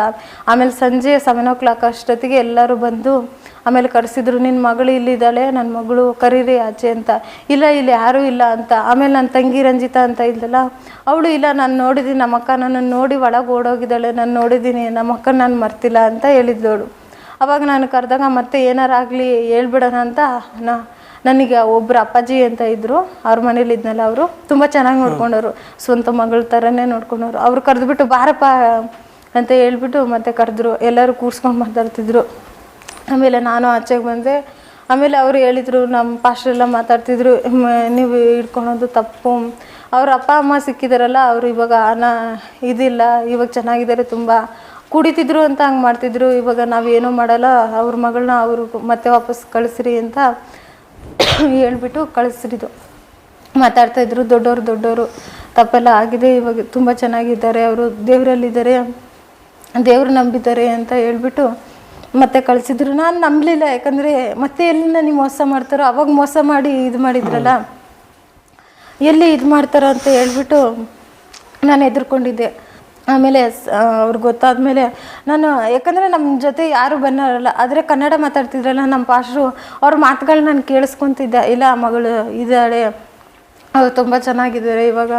ಆಮೇಲೆ ಸಂಜೆ 7 o'clock ಅಷ್ಟೊತ್ತಿಗೆ ಎಲ್ಲರೂ ಬಂದು ಆಮೇಲೆ ಕರೆಸಿದ್ರು, ನಿನ್ನ ಮಗಳು ಇಲ್ಲಿದ್ದಾಳೆ, ನನ್ನ ಮಗಳು ಕರೀರಿ ಆಚೆ ಅಂತ. ಇಲ್ಲ ಇಲ್ಲಿ ಯಾರೂ ಇಲ್ಲ ಅಂತ. ಆಮೇಲೆ ನನ್ನ ತಂಗಿ ರಂಜಿತಾ ಅಂತ ಇದ್ದಲ್ಲ, ಅವಳು ಇಲ್ಲ ನಾನು ನೋಡಿದ್ದೀನಿ, ನಮ್ಮ ಅಕ್ಕ ನನ್ನನ್ನು ನೋಡಿ ಒಳಗೆ ಓಡೋಗಿದ್ದಾಳೆ, ನಾನು ನೋಡಿದ್ದೀನಿ, ನಮ್ಮ ಅಕ್ಕ ನಾನು ಮರ್ತಿಲ್ಲ ಅಂತ ಹೇಳಿದ್ಲೋಳು. ಅವಾಗ ನಾನು ಕರೆದಾಗ ಮತ್ತೆ ಏನಾರಾಗಲಿ ಹೇಳ್ಬಿಡೋಣ ಅಂತ ನನಗೆ ಒಬ್ಬರು ಅಪ್ಪಾಜಿ ಅಂತ ಇದ್ದರು, ಅವ್ರ ಮನೇಲಿ ಇದ್ನಲ್ಲ, ಅವರು ತುಂಬ ಚೆನ್ನಾಗಿ ನೋಡ್ಕೊಂಡವರು, ಸ್ವಂತ ಮಗಳ ಥರನೇ ನೋಡ್ಕೊಂಡವರು. ಅವ್ರು ಕರೆದ್ಬಿಟ್ಟು ಬಾರಪ್ಪ ಅಂತ ಹೇಳ್ಬಿಟ್ಟು ಮತ್ತೆ ಕರೆದ್ರು, ಎಲ್ಲರೂ ಕೂರ್ಸ್ಕೊಂಡು ಮಾತಾಡ್ತಿದ್ರು. ಆಮೇಲೆ ನಾನು ಆಚೆಗೆ ಬಂದೆ. ಆಮೇಲೆ ಅವರು ಹೇಳಿದರು, ನಮ್ಮ ಪಾಸ್ಟ್ರೆಲ್ಲ ಮಾತಾಡ್ತಿದ್ರು, ನೀವು ಹಿಡ್ಕೊಳೋದು ತಪ್ಪು, ಅವ್ರ ಅಪ್ಪ ಅಮ್ಮ ಸಿಕ್ಕಿದಾರಲ್ಲ, ಅವರು ಇವಾಗ ಇದಿಲ್ಲ, ಇವಾಗ ಚೆನ್ನಾಗಿದ್ದಾರೆ, ತುಂಬ ಕುಡಿತಿದ್ರು ಅಂತ ಹಂಗೆ ಮಾಡ್ತಿದ್ರು, ಇವಾಗ ನಾವೇನೂ ಮಾಡಲ್ಲ, ಅವ್ರ ಮಗಳನ್ನ ಅವರು ಮತ್ತೆ ವಾಪಸ್ ಕಳಿಸ್ರಿ ಅಂತ ಹೇಳ್ಬಿಟ್ಟು ಕಳಿಸ್ರಿದು ಮಾತಾಡ್ತಾಯಿದ್ರು. ದೊಡ್ಡವರು ತಪ್ಪೆಲ್ಲ ಆಗಿದೆ, ಇವಾಗ ತುಂಬ ಚೆನ್ನಾಗಿದ್ದಾರೆ, ಅವರು ದೇವರಲ್ಲಿದ್ದಾರೆ, ದೇವ್ರು ನಂಬಿದ್ದಾರೆ ಅಂತ ಹೇಳ್ಬಿಟ್ಟು ಮತ್ತೆ ಕಳಿಸಿದ್ರು. ನಾನು ನಂಬಲಿಲ್ಲ, ಯಾಕಂದರೆ ಮತ್ತೆ ಎಲ್ಲಿಂದ ನೀವು ಮೋಸ ಮಾಡ್ತಾರೋ, ಅವಾಗ ಮೋಸ ಮಾಡಿ ಇದು ಮಾಡಿದ್ರಲ್ಲ, ಎಲ್ಲಿ ಇದು ಮಾಡ್ತಾರೋ ಅಂತ ಹೇಳ್ಬಿಟ್ಟು ನಾನು ಹೆದರ್ಕೊಂಡಿದ್ದೆ. ಆಮೇಲೆ ಅವ್ರಿಗೆ ಗೊತ್ತಾದ್ಮೇಲೆ ನಾನು, ಯಾಕಂದರೆ ನಮ್ಮ ಜೊತೆ ಯಾರು ಬನ್ನೋರಲ್ಲ, ಆದರೆ ಕನ್ನಡ ಮಾತಾಡ್ತಿದ್ರಲ್ಲ ನಮ್ಮ ಪಾಸ್ಟ್ರು, ಅವ್ರ ಮಾತುಗಳು ನಾನು ಕೇಳಿಸ್ಕೊತಿದ್ದೆ. ಇಲ್ಲ ಮಗಳು ಇದ್ದಾಳೆ, ಅವ್ರು ತುಂಬ ಚೆನ್ನಾಗಿದ್ದಾರೆ ಇವಾಗ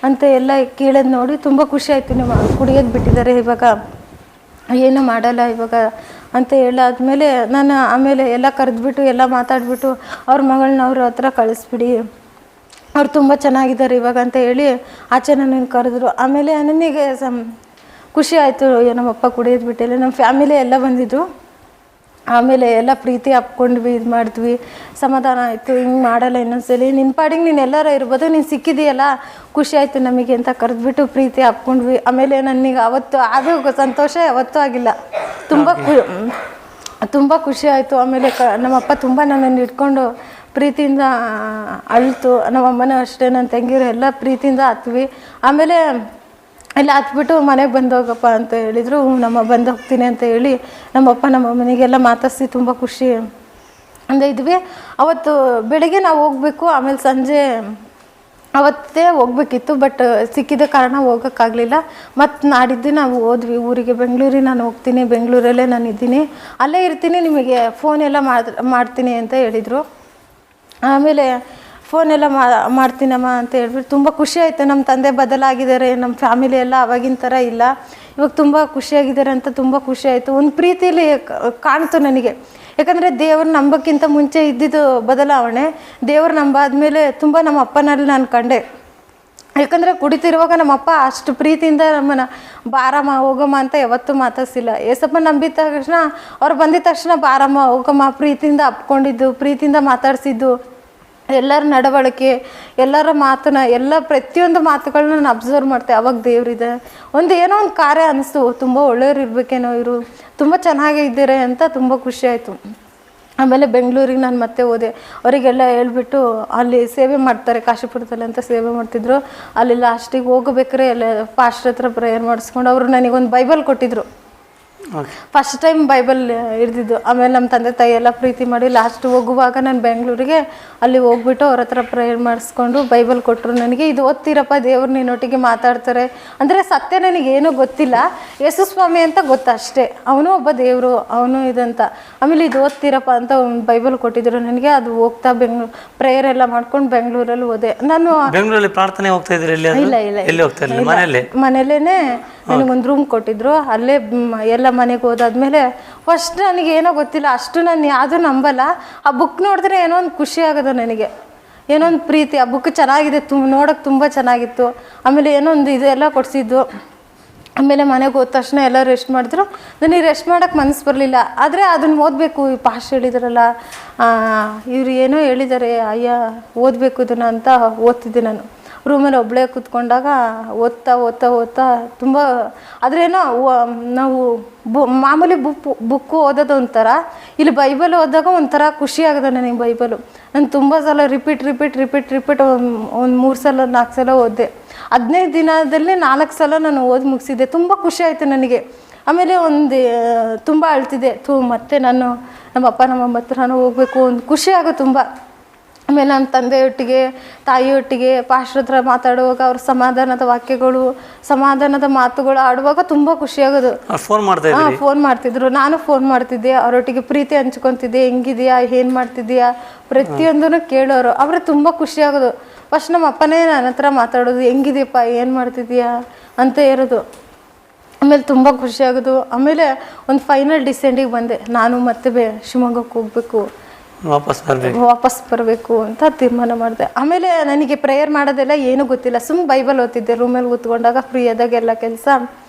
ಅಂತ ಎಲ್ಲ ಕೇಳೋದು ನೋಡಿ ತುಂಬ ಖುಷಿ ಆಯಿತು. ನಿಮ್ಮ ಕುಡಿಯೋದು ಬಿಟ್ಟಿದ್ದಾರೆ, ಇವಾಗ ಏನೂ ಮಾಡಲ್ಲ ಇವಾಗ ಅಂತ ಹೇಳಾದ್ಮೇಲೆ ನಾನು ಆಮೇಲೆ ಎಲ್ಲ ಕರೆದ್ಬಿಟ್ಟು ಎಲ್ಲ ಮಾತಾಡಿಬಿಟ್ಟು ಅವ್ರ ಮಗಳನ್ನ ಅವ್ರ ಹತ್ರ ಕಳಿಸ್ಬಿಡಿ, ಅವ್ರು ತುಂಬ ಚೆನ್ನಾಗಿದ್ದಾರೆ ಇವಾಗ ಅಂತ ಹೇಳಿ ಆಚೆ ನನ್ನನ್ನು ಕರೆದ್ರು. ಆಮೇಲೆ ನನಗೆ ಖುಷಿ ಆಯಿತು, ನಮ್ಮಪ್ಪ ಕುಡಿಯೋದು ಬಿಟ್ಟಿಲ್ಲ, ನಮ್ಮ ಫ್ಯಾಮಿಲಿ ಎಲ್ಲ ಬಂದಿದ್ರು. ಆಮೇಲೆ ಎಲ್ಲ ಪ್ರೀತಿ ಹಪ್ಕೊಂಡ್ವಿ, ಇದು ಮಾಡಿದ್ವಿ, ಸಮಾಧಾನ ಆಯಿತು. ಹಿಂಗೆ ಮಾಡಲ್ಲ ಇನ್ನೊಂದ್ಸಲಿ, ನಿನ್ನ ಪಾಡಿಗೆ ನೀನು ಎಲ್ಲರೂ ಇರ್ಬೋದು, ನೀನು ಸಿಕ್ಕಿದೆಯಲ್ಲ ಖುಷಿ ಆಯಿತು ನಮಗೆ ಅಂತ ಕರೆದ್ಬಿಟ್ಟು ಪ್ರೀತಿ ಹಪ್ಕೊಂಡ್ವಿ. ಆಮೇಲೆ ನನಗೆ ಅವತ್ತು ಅದು ಸಂತೋಷ ಯಾವತ್ತೂ ಆಗಿಲ್ಲ, ತುಂಬ ಖುಷಿ ಆಯಿತು. ಆಮೇಲೆ ನಮ್ಮಪ್ಪ ತುಂಬ ನನ್ನನ್ನು ಇಟ್ಕೊಂಡು ಪ್ರೀತಿಯಿಂದ ಅಳ್ತು, ನಮ್ಮಮ್ಮನೂ ಅಷ್ಟೇ, ನನ್ನ ತಂಗಿರು ಎಲ್ಲ ಪ್ರೀತಿಯಿಂದ ಹತ್ವಿ. ಆಮೇಲೆ ಎಲ್ಲ ಹತ್ಬಿಟ್ಟು ಮನೆಗೆ ಬಂದೋಗಪ್ಪ ಅಂತ ಹೇಳಿದರು. ನಮ್ಮ ಬಂದು ಹೋಗ್ತೀನಿ ಅಂತ ಹೇಳಿ ನಮ್ಮಪ್ಪ ನಮ್ಮ ಮನೆಗೆಲ್ಲ ಮಾತಾಡಿಸಿ ತುಂಬ ಖುಷಿ ಅಂತ ಇದ್ವಿ. ಅವತ್ತು ಬೆಳಗ್ಗೆ ನಾವು ಹೋಗಬೇಕು, ಆಮೇಲೆ ಸಂಜೆ ಅವತ್ತೇ ಹೋಗ್ಬೇಕಿತ್ತು, ಬಟ್ ಸಿಕ್ಕಿದ ಕಾರಣ ಹೋಗೋಕ್ಕಾಗಲಿಲ್ಲ. ಮತ್ತು ನಾಡಿದ್ದು ನಾವು ಹೋದ್ವಿ ಊರಿಗೆ, ಬೆಂಗಳೂರಿಗೆ ನಾನು ಹೋಗ್ತೀನಿ, ಬೆಂಗಳೂರಲ್ಲೇ ನಾನು ಇದ್ದೀನಿ, ಅಲ್ಲೇ ಇರ್ತೀನಿ, ನಿಮಗೆ ಫೋನೆಲ್ಲ ಮಾಡ್ತೀನಿ ಅಂತ ಹೇಳಿದರು. ಆಮೇಲೆ ಫೋನೆಲ್ಲ ಮಾಡ್ತೀನಮ್ಮ ಅಂತ ಹೇಳ್ಬಿಟ್ಟು ತುಂಬ ಖುಷಿ ಆಯಿತು. ನಮ್ಮ ತಂದೆ ಬದಲಾಗಿದ್ದಾರೆ, ನಮ್ಮ ಫ್ಯಾಮಿಲಿ ಎಲ್ಲ ಅವಾಗಿನ ಥರ ಇಲ್ಲ, ಇವಾಗ ತುಂಬ ಖುಷಿಯಾಗಿದ್ದಾರೆ ಅಂತ ತುಂಬ ಖುಷಿ ಆಯಿತು. ಒಂದು ಪ್ರೀತಿಲಿ ಕಾಣ್ತು ನನಗೆ, ಯಾಕಂದರೆ ದೇವ್ರ ನಂಬೋಕ್ಕಿಂತ ಮುಂಚೆ ಇದ್ದಿದ್ದು ಬದಲಾವಣೆ, ದೇವ್ರ ನಂಬಾದ್ಮೇಲೆ ತುಂಬ ನಮ್ಮ ಅಪ್ಪನಲ್ಲಿ ನಾನು ಕಂಡೆ. ಯಾಕಂದರೆ ಕುಡಿತಿರುವಾಗ ನಮ್ಮಪ್ಪ ಅಷ್ಟು ಪ್ರೀತಿಯಿಂದ ನಮ್ಮನ್ನು ಬಾರಮ್ಮ ಹೋಗಮ್ಮ ಅಂತ ಯಾವತ್ತೂ ಮಾತಾಡ್ಸಿಲ್ಲ. ಏಸಪ್ಪ ನಂಬಿದ ತಕ್ಷಣ, ಅವ್ರು ಬಂದಿದ ತಕ್ಷಣ ಬಾರಮ್ಮ ಹೋಗಮ್ಮ ಪ್ರೀತಿಯಿಂದ ಅಪ್ಕೊಂಡಿದ್ದು, ಪ್ರೀತಿಯಿಂದ ಮಾತಾಡಿಸಿದ್ದು, ಎಲ್ಲರ ನಡವಳಿಕೆ, ಎಲ್ಲರ ಮಾತನ್ನ, ಎಲ್ಲ ಪ್ರತಿಯೊಂದು ಮಾತುಗಳನ್ನ ನಾನು ಅಬ್ಸರ್ವ್ ಮಾಡ್ತೆ. ಅವಾಗ ದೇವರಿದೆ, ಏನೋ ಒಂದು ಕಾರ್ಯ ಅನ್ನಿಸ್ತು, ತುಂಬ ಒಳ್ಳೆಯವ್ರು ಇರಬೇಕೇನೋ, ಇವರು ತುಂಬ ಚೆನ್ನಾಗಿದ್ದಾರೆ ಅಂತ ತುಂಬ ಖುಷಿ ಆಯಿತು. ಆಮೇಲೆ ಬೆಂಗಳೂರಿಗೆ ನಾನು ಮತ್ತೆ ಹೋದೆ, ಅವರಿಗೆಲ್ಲ ಹೇಳ್ಬಿಟ್ಟು ಅಲ್ಲಿ ಸೇವೆ ಮಾಡ್ತಾರೆ ಕಾಶಿಪುರದಲ್ಲಿ ಅಂತ ಸೇವೆ ಮಾಡ್ತಿದ್ರು. ಅಲ್ಲಿ ಲಾಸ್ಟಿಗೆ ಹೋಗಬೇಕಾರೆ ಎಲ್ಲ ಪಾಸ್ಟರ್ ಹತ್ರ ಪ್ರೇಯರ್ ಮಾಡಿಸ್ಕೊಂಡು ಅವರು ನನಗೊಂದು ಬೈಬಲ್ ಕೊಟ್ಟಿದ್ರು. ಫಸ್ಟ್ ಟೈಮ್ ಬೈಬಲ್ ಹಿಡ್ದಿದ್ದು. ಆಮೇಲೆ ನಮ್ಮ ತಂದೆ ತಾಯಿ ಎಲ್ಲ ಪ್ರೀತಿ ಮಾಡಿ ಲಾಸ್ಟ್ ಹೋಗುವಾಗ ನಾನು ಬೆಂಗಳೂರಿಗೆ ಅಲ್ಲಿ ಹೋಗ್ಬಿಟ್ಟು ಅವ್ರ ಹತ್ರ ಪ್ರೇಯರ್ ಮಾಡಿಸ್ಕೊಂಡು ಬೈಬಲ್ ಕೊಟ್ಟರು ನನಗೆ. ಇದು ಓದ್ತಿರಪ್ಪ, ದೇವ್ರು ನಿನ್ನೊಟ್ಟಿಗೆ ಮಾತಾಡ್ತಾರೆ ಅಂದರೆ ಸತ್ಯ ನನಗೇನೂ ಗೊತ್ತಿಲ್ಲ, ಯೇಸು ಸ್ವಾಮಿ ಅಂತ ಗೊತ್ತಷ್ಟೇ, ಅವನು ಒಬ್ಬ ದೇವರು, ಅವನು ಇದಂತ. ಆಮೇಲೆ ಇದು ಓದ್ತಿರಪ್ಪ ಅಂತ ಒಂದು ಬೈಬಲ್ ಕೊಟ್ಟಿದ್ರು ನನಗೆ. ಅದು ಹೋಗ್ತಾ ಪ್ರೇಯರ್ ಎಲ್ಲ ಮಾಡ್ಕೊಂಡು ಬೆಂಗಳೂರಲ್ಲಿ ಹೋದೆ ನಾನು. ಬೆಂಗಳೂರಲ್ಲಿ ಪ್ರಾರ್ಥನೆ ಹೋಗ್ತಾ ಇದ್ರಿ? ಇಲ್ಲ, ಮನೇಲೇನೆ ನನಗೊಂದು ರೂಮ್ ಕೊಟ್ಟಿದ್ರು, ಅಲ್ಲೇ ಎಲ್ಲ ಮನೆಗೆ ಹೋದಾದ್ಮೇಲೆ ಫಸ್ಟ್ ನನಗೇನೋ ಗೊತ್ತಿಲ್ಲ, ಅಷ್ಟು ನಾನು ಯಾವುದೂ ನಂಬಲ್ಲ. ಆ ಬುಕ್ ನೋಡಿದ್ರೆ ಏನೋ ಒಂದು ಖುಷಿ ಆಗೋದು ನನಗೆ, ಏನೋ ಒಂದು ಪ್ರೀತಿ. ಆ ಬುಕ್ ಚೆನ್ನಾಗಿದೆ, ನೋಡೋಕೆ ತುಂಬ ಚೆನ್ನಾಗಿತ್ತು. ಆಮೇಲೆ ಏನೋ ಒಂದು ಇದೆಲ್ಲ ಕೊಡಿಸಿದ್ದು. ಆಮೇಲೆ ಮನೆಗೆ ಹೋದ ತಕ್ಷಣ ಎಲ್ಲ ರೆಸ್ಟ್ ಮಾಡಿದ್ರು. ನನಗೆ ರೆಸ್ಟ್ ಮಾಡೋಕ್ಕೆ ಮನಸ್ಸು ಬರಲಿಲ್ಲ, ಆದರೆ ಅದನ್ನು ಓದಬೇಕು, ಈ ಪಾಸ್ಟ್ ಹೇಳಿದಾರಲ್ಲ, ಇವ್ರು ಏನೋ ಹೇಳಿದ್ದಾರೆ, ಅಯ್ಯ ಓದಬೇಕು ಇದನ್ನು ಅಂತ ಓದ್ತಿದ್ದೆ ನಾನು. ರೂಮಲ್ಲಿ ಒಬ್ಬಳೇ ಕೂತ್ಕೊಂಡಾಗ ಓದ್ತಾ ತುಂಬ ಅದರೇನೋ ನಾವು ಮಾಮೂಲಿ ಬುಕ್ಕು ಓದೋದು ಒಂಥರ, ಇಲ್ಲಿ ಬೈಬಲ್ ಓದಿದಾಗ ಒಂಥರ ಖುಷಿ ಆಗೋದು ನನಗೆ. ಬೈಬಲು ನಾನು ತುಂಬ ಸಲ ರಿಪೀಟ್ ಒಂದು 3 ಸಲ 4 ಸಲ ಓದಿದೆ. 15 ದಿನದಲ್ಲಿ 4 ಸಲ ನಾನು ಓದಿ ಮುಗಿಸಿದ್ದೆ. ತುಂಬ ಖುಷಿ ಆಯಿತು ನನಗೆ. ಆಮೇಲೆ ತುಂಬ ಅಳ್ತಿದ್ದೆ, ಮತ್ತೆ ನಾನು ನಮ್ಮ ಅಪ್ಪ ನಮ್ಮಮ್ಮ ಹತ್ರ ನಾನು ಹೋಗಬೇಕು, ಒಂದು ಖುಷಿ ಆಗೋ ತುಂಬ. ಆಮೇಲೆ ನಮ್ಮ ತಂದೆಯೊಟ್ಟಿಗೆ ತಾಯಿಯೊಟ್ಟಿಗೆ ಪಾಸ್ಟ್ರ ಹತ್ರ ಮಾತಾಡುವಾಗ ಅವ್ರ ಸಮಾಧಾನದ ವಾಕ್ಯಗಳು, ಸಮಾಧಾನದ ಮಾತುಗಳು ಆಡುವಾಗ ತುಂಬ ಖುಷಿಯಾಗೋದು. ಫೋನ್ ಮಾಡ್ತಿದ್ರು, ನಾನು ಫೋನ್ ಮಾಡ್ತಿದ್ದೆ, ಅವರೊಟ್ಟಿಗೆ ಪ್ರೀತಿ ಹಂಚ್ಕೊತಿದ್ದೆ, ಹೆಂಗಿದೆಯಾ, ಏನು ಮಾಡ್ತಿದ್ದೀಯಾ, ಪ್ರತಿಯೊಂದನ್ನು ಕೇಳೋರು. ಅವ್ರಿಗೆ ತುಂಬ ಖುಷಿಯಾಗೋದು. ಫಸ್ಟ್ ನಮ್ಮ ಅಪ್ಪನೇ ನನ್ನ ಹತ್ರ ಮಾತಾಡೋದು, ಹೆಂಗಿದೆಯಪ್ಪ, ಏನು ಮಾಡ್ತಿದ್ದೀಯಾ ಅಂತ ಇರೋದು. ಆಮೇಲೆ ತುಂಬ ಖುಷಿಯಾಗೋದು. ಆಮೇಲೆ ಒಂದು ಫೈನಲ್ ಡಿಸೈಡಿಗೆ ಬಂದೆ, ನಾನು ಮತ್ತೆ ಶಿವಮೊಗ್ಗಕ್ಕೆ ಹೋಗ್ಬೇಕು, ವಾಪಸ್ ಬರಬೇಕು ಅಂತ ತೀರ್ಮಾನ ಮಾಡಿದೆ. ಆಮೇಲೆ ನನಗೆ ಪ್ರೇಯರ್ ಮಾಡೋದೆಲ್ಲ ಏನೂ ಗೊತ್ತಿಲ್ಲ, ಬೈಬಲ್ ಓದ್ತಿದ್ದೆ ರೂಮಲ್ಲಿ ಕೂತ್ಕೊಂಡಾಗ. ಫ್ರೀ ಆದಾಗೆಲ್ಲ ಕೆಲಸ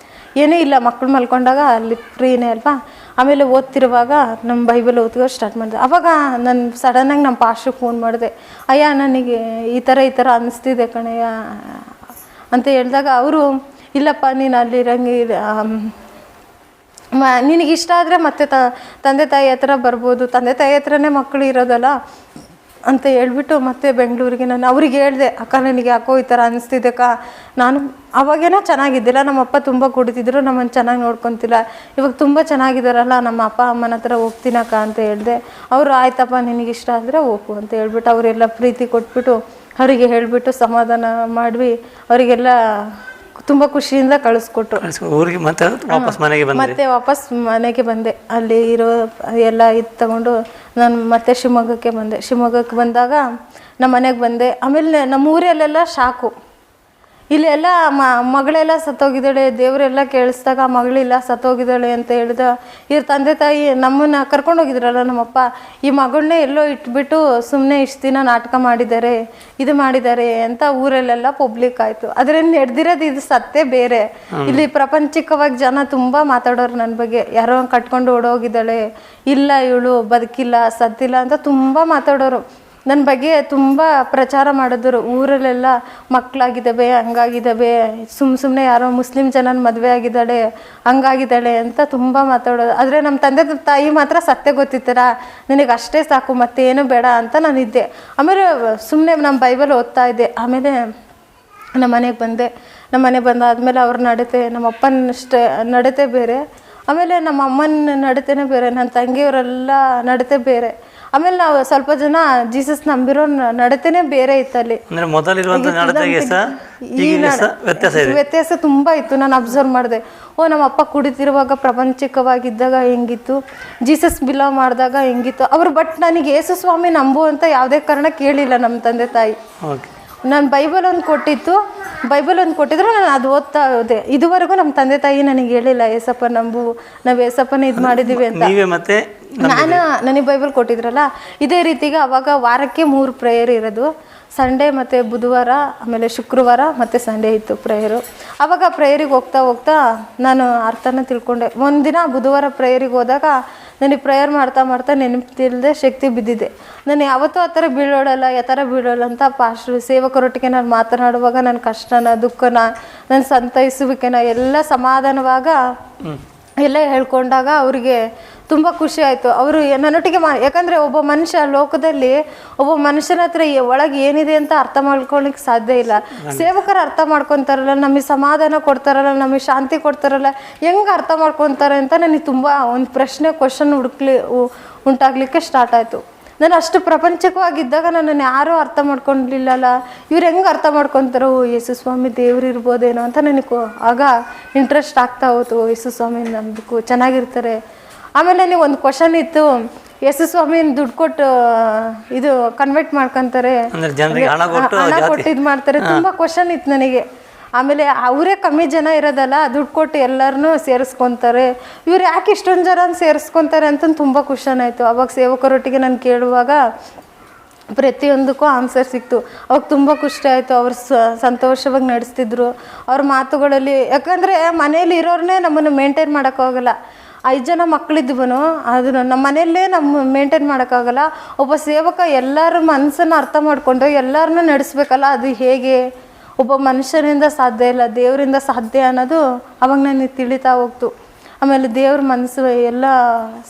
ಏನೂ ಇಲ್ಲ, ಮಕ್ಕಳು ಮಲ್ಕೊಂಡಾಗ ಅಲ್ಲಿ ಫ್ರೀನೇ ಅಲ್ವಾ. ಆಮೇಲೆ ಓದ್ತಿರುವಾಗ ನಮ್ಮ ಬೈಬಲ್ ಓದ್ಕೋ ಸ್ಟಾರ್ಟ್ ಮಾಡಿದೆ. ಆವಾಗ ನಾನು ಸಡನ್ನಾಗಿ ನಮ್ಮ ಪಾಸ್ಟ್ರಿಗೆ ಫೋನ್ ಮಾಡಿದೆ, ಅಯ್ಯ ನನಗೆ ಈ ಥರ ಅನ್ನಿಸ್ತಿದೆ ಕಣಯ್ಯ ಅಂತ ಹೇಳಿದಾಗ ಅವರು, ಇಲ್ಲಪ್ಪ ನೀನು ಅಲ್ಲಿರಂಗೆ ನಿನಗೆ ಇಷ್ಟ ಆದರೆ ಮತ್ತೆ ತಂದೆ ತಾಯಿ ಹತ್ರ ಬರ್ಬೋದು, ತಂದೆ ತಾಯಿ ಹತ್ರನೇ ಮಕ್ಕಳು ಇರೋದಲ್ಲ ಅಂತ ಹೇಳ್ಬಿಟ್ಟು ಮತ್ತೆ ಬೆಂಗಳೂರಿಗೆ ನಾನು ಅವ್ರಿಗೆ ಹೇಳಿದೆ, ಅಕ್ಕ ನನಗೆ ಯಾಕೋ ಈ ಥರ ಅನಿಸ್ತಿದೆ ಅಕ್ಕ. ನಾನು ಅವಾಗೇನೋ ಚೆನ್ನಾಗಿದ್ದಿಲ್ಲ, ನಮ್ಮಪ್ಪ ತುಂಬ ಕುಡಿತಿದ್ರು, ನಮ್ಮನ್ನು ಚೆನ್ನಾಗಿ ನೋಡ್ಕೊತಿಲ್ಲ. ಇವಾಗ ತುಂಬ ಚೆನ್ನಾಗಿದ್ದಾರಲ್ಲ, ನಮ್ಮ ಅಪ್ಪ ಅಮ್ಮನ ಹತ್ರ ಹೋಗ್ತೀನಕ್ಕ ಅಂತ ಹೇಳಿದೆ. ಅವರು ಆಯ್ತಪ್ಪ ನಿನಗೆ ಇಷ್ಟ ಆದರೆ ಹೋಗು ಅಂತ ಹೇಳ್ಬಿಟ್ಟು ಅವರೆಲ್ಲ ಪ್ರೀತಿ ಕೊಟ್ಬಿಟ್ಟು ಅವರಿಗೆ ಹೇಳಿಬಿಟ್ಟು ಸಮಾಧಾನ ಮಾಡಿ ಅವರಿಗೆಲ್ಲ ತುಂಬ ಖುಷಿಯಿಂದ ಕಳಿಸ್ಕೊಟ್ರು. ಊರಿಗೆ ಮತ್ತೆ ವಾಪಸ್ ಮನೆಗೆ ಬಂದೆ. ಅಲ್ಲಿ ಇರೋ ಎಲ್ಲ ಇದು ತಗೊಂಡು ನಾನು ಮತ್ತೆ ಶಿವಮೊಗ್ಗಕ್ಕೆ ಬಂದಾಗ ನಮ್ಮ ಮನೆಗೆ ಬಂದೆ. ಆಮೇಲೆ ನಮ್ಮ ಊರಲ್ಲೆಲ್ಲ ಶಾಕು, ಇಲ್ಲೆಲ್ಲ ಮಗಳೆಲ್ಲ ಸತ್ತೋಗಿದ್ದಾಳೆ, ದೇವರೆಲ್ಲ ಕೇಳಿಸ್ದಾಗ ಮಗಳಿಲ್ಲ ಸತ್ತೋಗಿದ್ದಾಳೆ ಅಂತ ಹೇಳಿದ. ಇವ್ರ ತಂದೆ ತಾಯಿ ನಮ್ಮನ್ನು ಕರ್ಕೊಂಡೋಗಿದ್ರಲ್ಲ ನಮ್ಮಪ್ಪ, ಈ ಮಗಳನ್ನೇ ಎಲ್ಲೋ ಇಟ್ಬಿಟ್ಟು ಸುಮ್ಮನೆ ಇಷ್ಟು ದಿನ ನಾಟಕ ಮಾಡಿದ್ದಾರೆ, ಇದು ಮಾಡಿದ್ದಾರೆ ಅಂತ ಊರಲ್ಲೆಲ್ಲ ಪಬ್ಲಿಕ್ ಆಯಿತು. ಅದರಿಂದ ನಡೆದಿರೋದು ಇದು ಸತ್ಯ ಬೇರೆ. ಇಲ್ಲಿ ಪ್ರಪಂಚಿಕವಾಗಿ ಜನ ತುಂಬ ಮಾತಾಡೋರು ನನ್ನ ಬಗ್ಗೆ, ಯಾರೋ ಕಟ್ಕೊಂಡು ಓಡೋಗಿದ್ದಾಳೆ, ಇಲ್ಲ ಇವಳು ಬದುಕಿಲ್ಲ ಸತ್ತಿಲ್ಲ ಅಂತ ತುಂಬ ಮಾತಾಡೋರು. ನನ್ನ ಬಗ್ಗೆ ತುಂಬ ಪ್ರಚಾರ ಮಾಡಿದ್ರು. ಊರಲ್ಲೆಲ್ಲ ಮಕ್ಕಳಾಗಿದ್ದಾವೆ, ಹಂಗಾಗಿದ್ದಾವೆ, ಸುಮ್ಮನೆ ಯಾರೋ ಮುಸ್ಲಿಂ ಜನನ ಮದುವೆ ಆಗಿದ್ದಾಳೆ, ಹಂಗಾಗಿದ್ದಾಳೆ ಅಂತ ತುಂಬ ಮಾತಾಡೋದು. ಆದರೆ ನಮ್ಮ ತಂದೆ ತಾಯಿ ಮಾತ್ರ ಸತ್ಯ ಗೊತ್ತಿತ್ತಾರ, ನಿನಗೆ ಅಷ್ಟೇ ಸಾಕು ಮತ್ತೇನು ಬೇಡ ಅಂತ ನಾನಿದ್ದೆ. ಆಮೇಲೆ ಸುಮ್ಮನೆ ನಮ್ಮ ಬೈಬಲ್ ಓದ್ತಾ ಇದ್ದೆ. ಆಮೇಲೆ ನಮ್ಮ ಮನೆಗೆ ಬಂದಾದಮೇಲೆ ಅವ್ರ ನಡತೆ, ನಮ್ಮ ಅಪ್ಪನಷ್ಟೇ ನಡತೆ ಬೇರೆ, ಆಮೇಲೆ ನಮ್ಮ ಅಮ್ಮನ ನಡತೆನೇ ಬೇರೆ, ನನ್ನ ತಂಗಿಯವರೆಲ್ಲ ನಡತೆ ಬೇರೆ. ಆಮೇಲೆ ನಾವು ಸ್ವಲ್ಪ ಜನ ಜೀಸಸ್ ನಂಬಿರೋ ನಡತೆನೇ ಬೇರೆ ಇತ್ತಲ್ಲಿ. ವ್ಯತ್ಯಾಸ ತುಂಬ ಇತ್ತು. ನಾನು ಅಬ್ಸರ್ವ್ ಮಾಡಿದೆ, ನಮ್ಮ ಅಪ್ಪ ಕುಡಿತಿರುವಾಗ ಪ್ರಪಂಚಿಕವಾಗಿದ್ದಾಗ ಹೆಂಗಿತ್ತು, ಜೀಸಸ್ ಬಿಲೋ ಮಾಡಿದಾಗ ಹೆಂಗಿತ್ತು ಅವರು. ಬಟ್ ನನಗೆ ಯೇಸು ಸ್ವಾಮಿ ನಂಬು ಅಂತ ಯಾವುದೇ ಕಾರಣ ಕೇಳಿಲ್ಲ ನಮ್ಮ ತಂದೆ ತಾಯಿ. ನಾನು ಬೈಬಲ್ ಒಂದು ಕೊಟ್ಟಿದ್ರು, ನಾನು ಅದು ಓದ್ತಾ ಹೋದೆ. ಇದುವರೆಗೂ ನಮ್ಮ ತಂದೆ ತಾಯಿ ನನಗೆ ಹೇಳಿಲ್ಲ ಏಸಪ್ಪ ನಂಬು, ನಾವು ಏಸಪ್ಪನ ಇದು ಮಾಡಿದ್ದೀವಿ ಅಂತ. ನನಗೆ ಬೈಬಲ್ ಕೊಟ್ಟಿದ್ರಲ್ಲ, ಇದೇ ರೀತಿಗೆ ಅವಾಗ ವಾರಕ್ಕೆ 3 ಪ್ರೇಯರ್ ಇರೋದು. ಸಂಡೇ ಮತ್ತು ಬುಧವಾರ, ಆಮೇಲೆ ಶುಕ್ರವಾರ ಮತ್ತು ಸಂಡೇ ಇತ್ತು ಪ್ರೇಯರು. ಆವಾಗ ಪ್ರೇಯರಿಗೆ ಹೋಗ್ತಾ ನಾನು ಅರ್ಥನ ತಿಳ್ಕೊಂಡೆ. ಒಂದಿನ ಬುಧವಾರ ಪ್ರೇಯರಿಗೆ ಹೋದಾಗ ನನಗೆ ಪ್ರೇಯರ್ ಮಾಡ್ತಾ ನೆನಪಿಲ್ಲದೆ ಶಕ್ತಿ ಬಿದ್ದಿದೆ. ನಾನು ಯಾವತ್ತೂ ಆ ಥರ ಬೀಳೋಳಲ್ಲ ಅಂತ ಪಾಸ್ಟ್ರು ಸೇವಕರೊಟ್ಟಿಗೆ ನಾನು ಮಾತನಾಡುವಾಗ ನನ್ನ ಕಷ್ಟನ, ದುಃಖನ, ನನ್ನ ಸಂತೈಸುವಿಕೆನ ಎಲ್ಲ ಸಮಾಧಾನವಾಗ ಎಲ್ಲ ಹೇಳ್ಕೊಂಡಾಗ ಅವರಿಗೆ ತುಂಬ ಖುಷಿ ಆಯಿತು. ಅವರು ನನ್ನೊಟ್ಟಿಗೆ ಯಾಕಂದರೆ ಒಬ್ಬ ಮನುಷ್ಯ ಲೋಕದಲ್ಲಿ ಒಬ್ಬ ಮನುಷ್ಯನ ಹತ್ರ ಒಳಗೆ ಏನಿದೆ ಅಂತ ಅರ್ಥ ಮಾಡ್ಕೊಳ್ಳಿಕ್ಕೆ ಸಾಧ್ಯ ಇಲ್ಲ. ಸೇವಕರು ಅರ್ಥ ಮಾಡ್ಕೊತಾರಲ್ಲ, ನಮಗೆ ಸಮಾಧಾನ ಕೊಡ್ತಾರಲ್ಲ, ನಮಗೆ ಶಾಂತಿ ಕೊಡ್ತಾರಲ್ಲ, ಹೆಂಗೆ ಅರ್ಥ ಮಾಡ್ಕೊತಾರೆ ಅಂತ ನನಗೆ ತುಂಬ ಒಂದು ಕ್ವಶನ್ ಉಂಟಾಗಲಿಕ್ಕೆ ಸ್ಟಾರ್ಟ್ ಆಯಿತು. ನಾನು ಅಷ್ಟು ಪ್ರಪಂಚಕವಾಗಿದ್ದಾಗ ನನ್ನನ್ನು ಯಾರೂ ಅರ್ಥ ಮಾಡ್ಕೊಂಡಿಲ್ಲಲ್ಲ, ಇವ್ರು ಹೆಂಗೆ ಅರ್ಥ ಮಾಡ್ಕೊತಾರೋ, ಯೇಸು ಸ್ವಾಮಿ ದೇವ್ರು ಇರ್ಬೋದೇನೋ ಅಂತ ನನಗೆ ಆಗ ಇಂಟ್ರೆಸ್ಟ್ ಆಗ್ತಾ ಹೋಯ್ತು. ಯೇಸು ಸ್ವಾಮಿ ನಂಬಬೇಕು, ಚೆನ್ನಾಗಿರ್ತಾರೆ. ಆಮೇಲೆ ನನಗೆ ಒಂದು ಕ್ವಶನ್ ಇತ್ತು, ಯೇಸು ಸ್ವಾಮಿನ ದುಡ್ಡು ಕೊಟ್ಟು ಇದು ಕನ್ವರ್ಟ್ ಮಾಡ್ಕೊತಾರೆ, ಹಣ ಕೊಟ್ಟು ಇದು ಮಾಡ್ತಾರೆ, ತುಂಬ ಕ್ವಶನ್ ಇತ್ತು ನನಗೆ. ಆಮೇಲೆ ಅವರೇ ಕಮ್ಮಿ ಜನ ಇರೋದಲ್ಲ, ದುಡ್ಡು ಕೊಟ್ಟು ಎಲ್ಲರನ್ನೂ ಸೇರಿಸ್ಕೊತಾರೆ, ಇವ್ರು ಯಾಕೆ ಇಷ್ಟೊಂದು ಜನ ಸೇರಿಸ್ಕೊತಾರೆ ಅಂತ ತುಂಬ ಕ್ವಶನ್ ಆಯಿತು. ಅವಾಗ ಸೇವಕರೊಟ್ಟಿಗೆ ನಾನು ಕೇಳುವಾಗ ಪ್ರತಿಯೊಂದಕ್ಕೂ ಆನ್ಸರ್ ಸಿಕ್ತು. ಅವಾಗ ತುಂಬ ಖುಷಿ ಆಯಿತು. ಅವ್ರು ಸಂತೋಷವಾಗಿ ನಡೆಸ್ತಿದ್ರು ಅವ್ರ ಮಾತುಗಳಲ್ಲಿ. ಯಾಕಂದರೆ ಮನೇಲಿ ಇರೋರನ್ನೇ ನಮ್ಮನ್ನು ಮೇಂಟೈನ್ ಮಾಡೋಕ್ಕಾಗಲ್ಲ. 5 ಜನ ಮಕ್ಕಳಿದ್ವು, ಅದು ನಮ್ಮ ಮನೆಯಲ್ಲೇ ಮೇಂಟೈನ್ ಮಾಡೋಕ್ಕಾಗಲ್ಲ. ಒಬ್ಬ ಸೇವಕ ಎಲ್ಲರ ಮನಸ್ಸನ್ನು ಅರ್ಥ ಮಾಡಿಕೊಂಡು ಎಲ್ಲರನ್ನೂ ನಡೆಸ್ಬೇಕಲ್ಲ, ಅದು ಹೇಗೆ ಒಬ್ಬ ಮನುಷ್ಯನಿಂದ ಸಾಧ್ಯ ಇಲ್ಲ, ದೇವರಿಂದ ಸಾಧ್ಯ ಅನ್ನೋದು ಅವಾಗ ನನಗೆ ತಿಳಿತಾ ಹೋಗ್ತು. ಆಮೇಲೆ ದೇವ್ರ ಮನಸ್ಸು ಎಲ್ಲ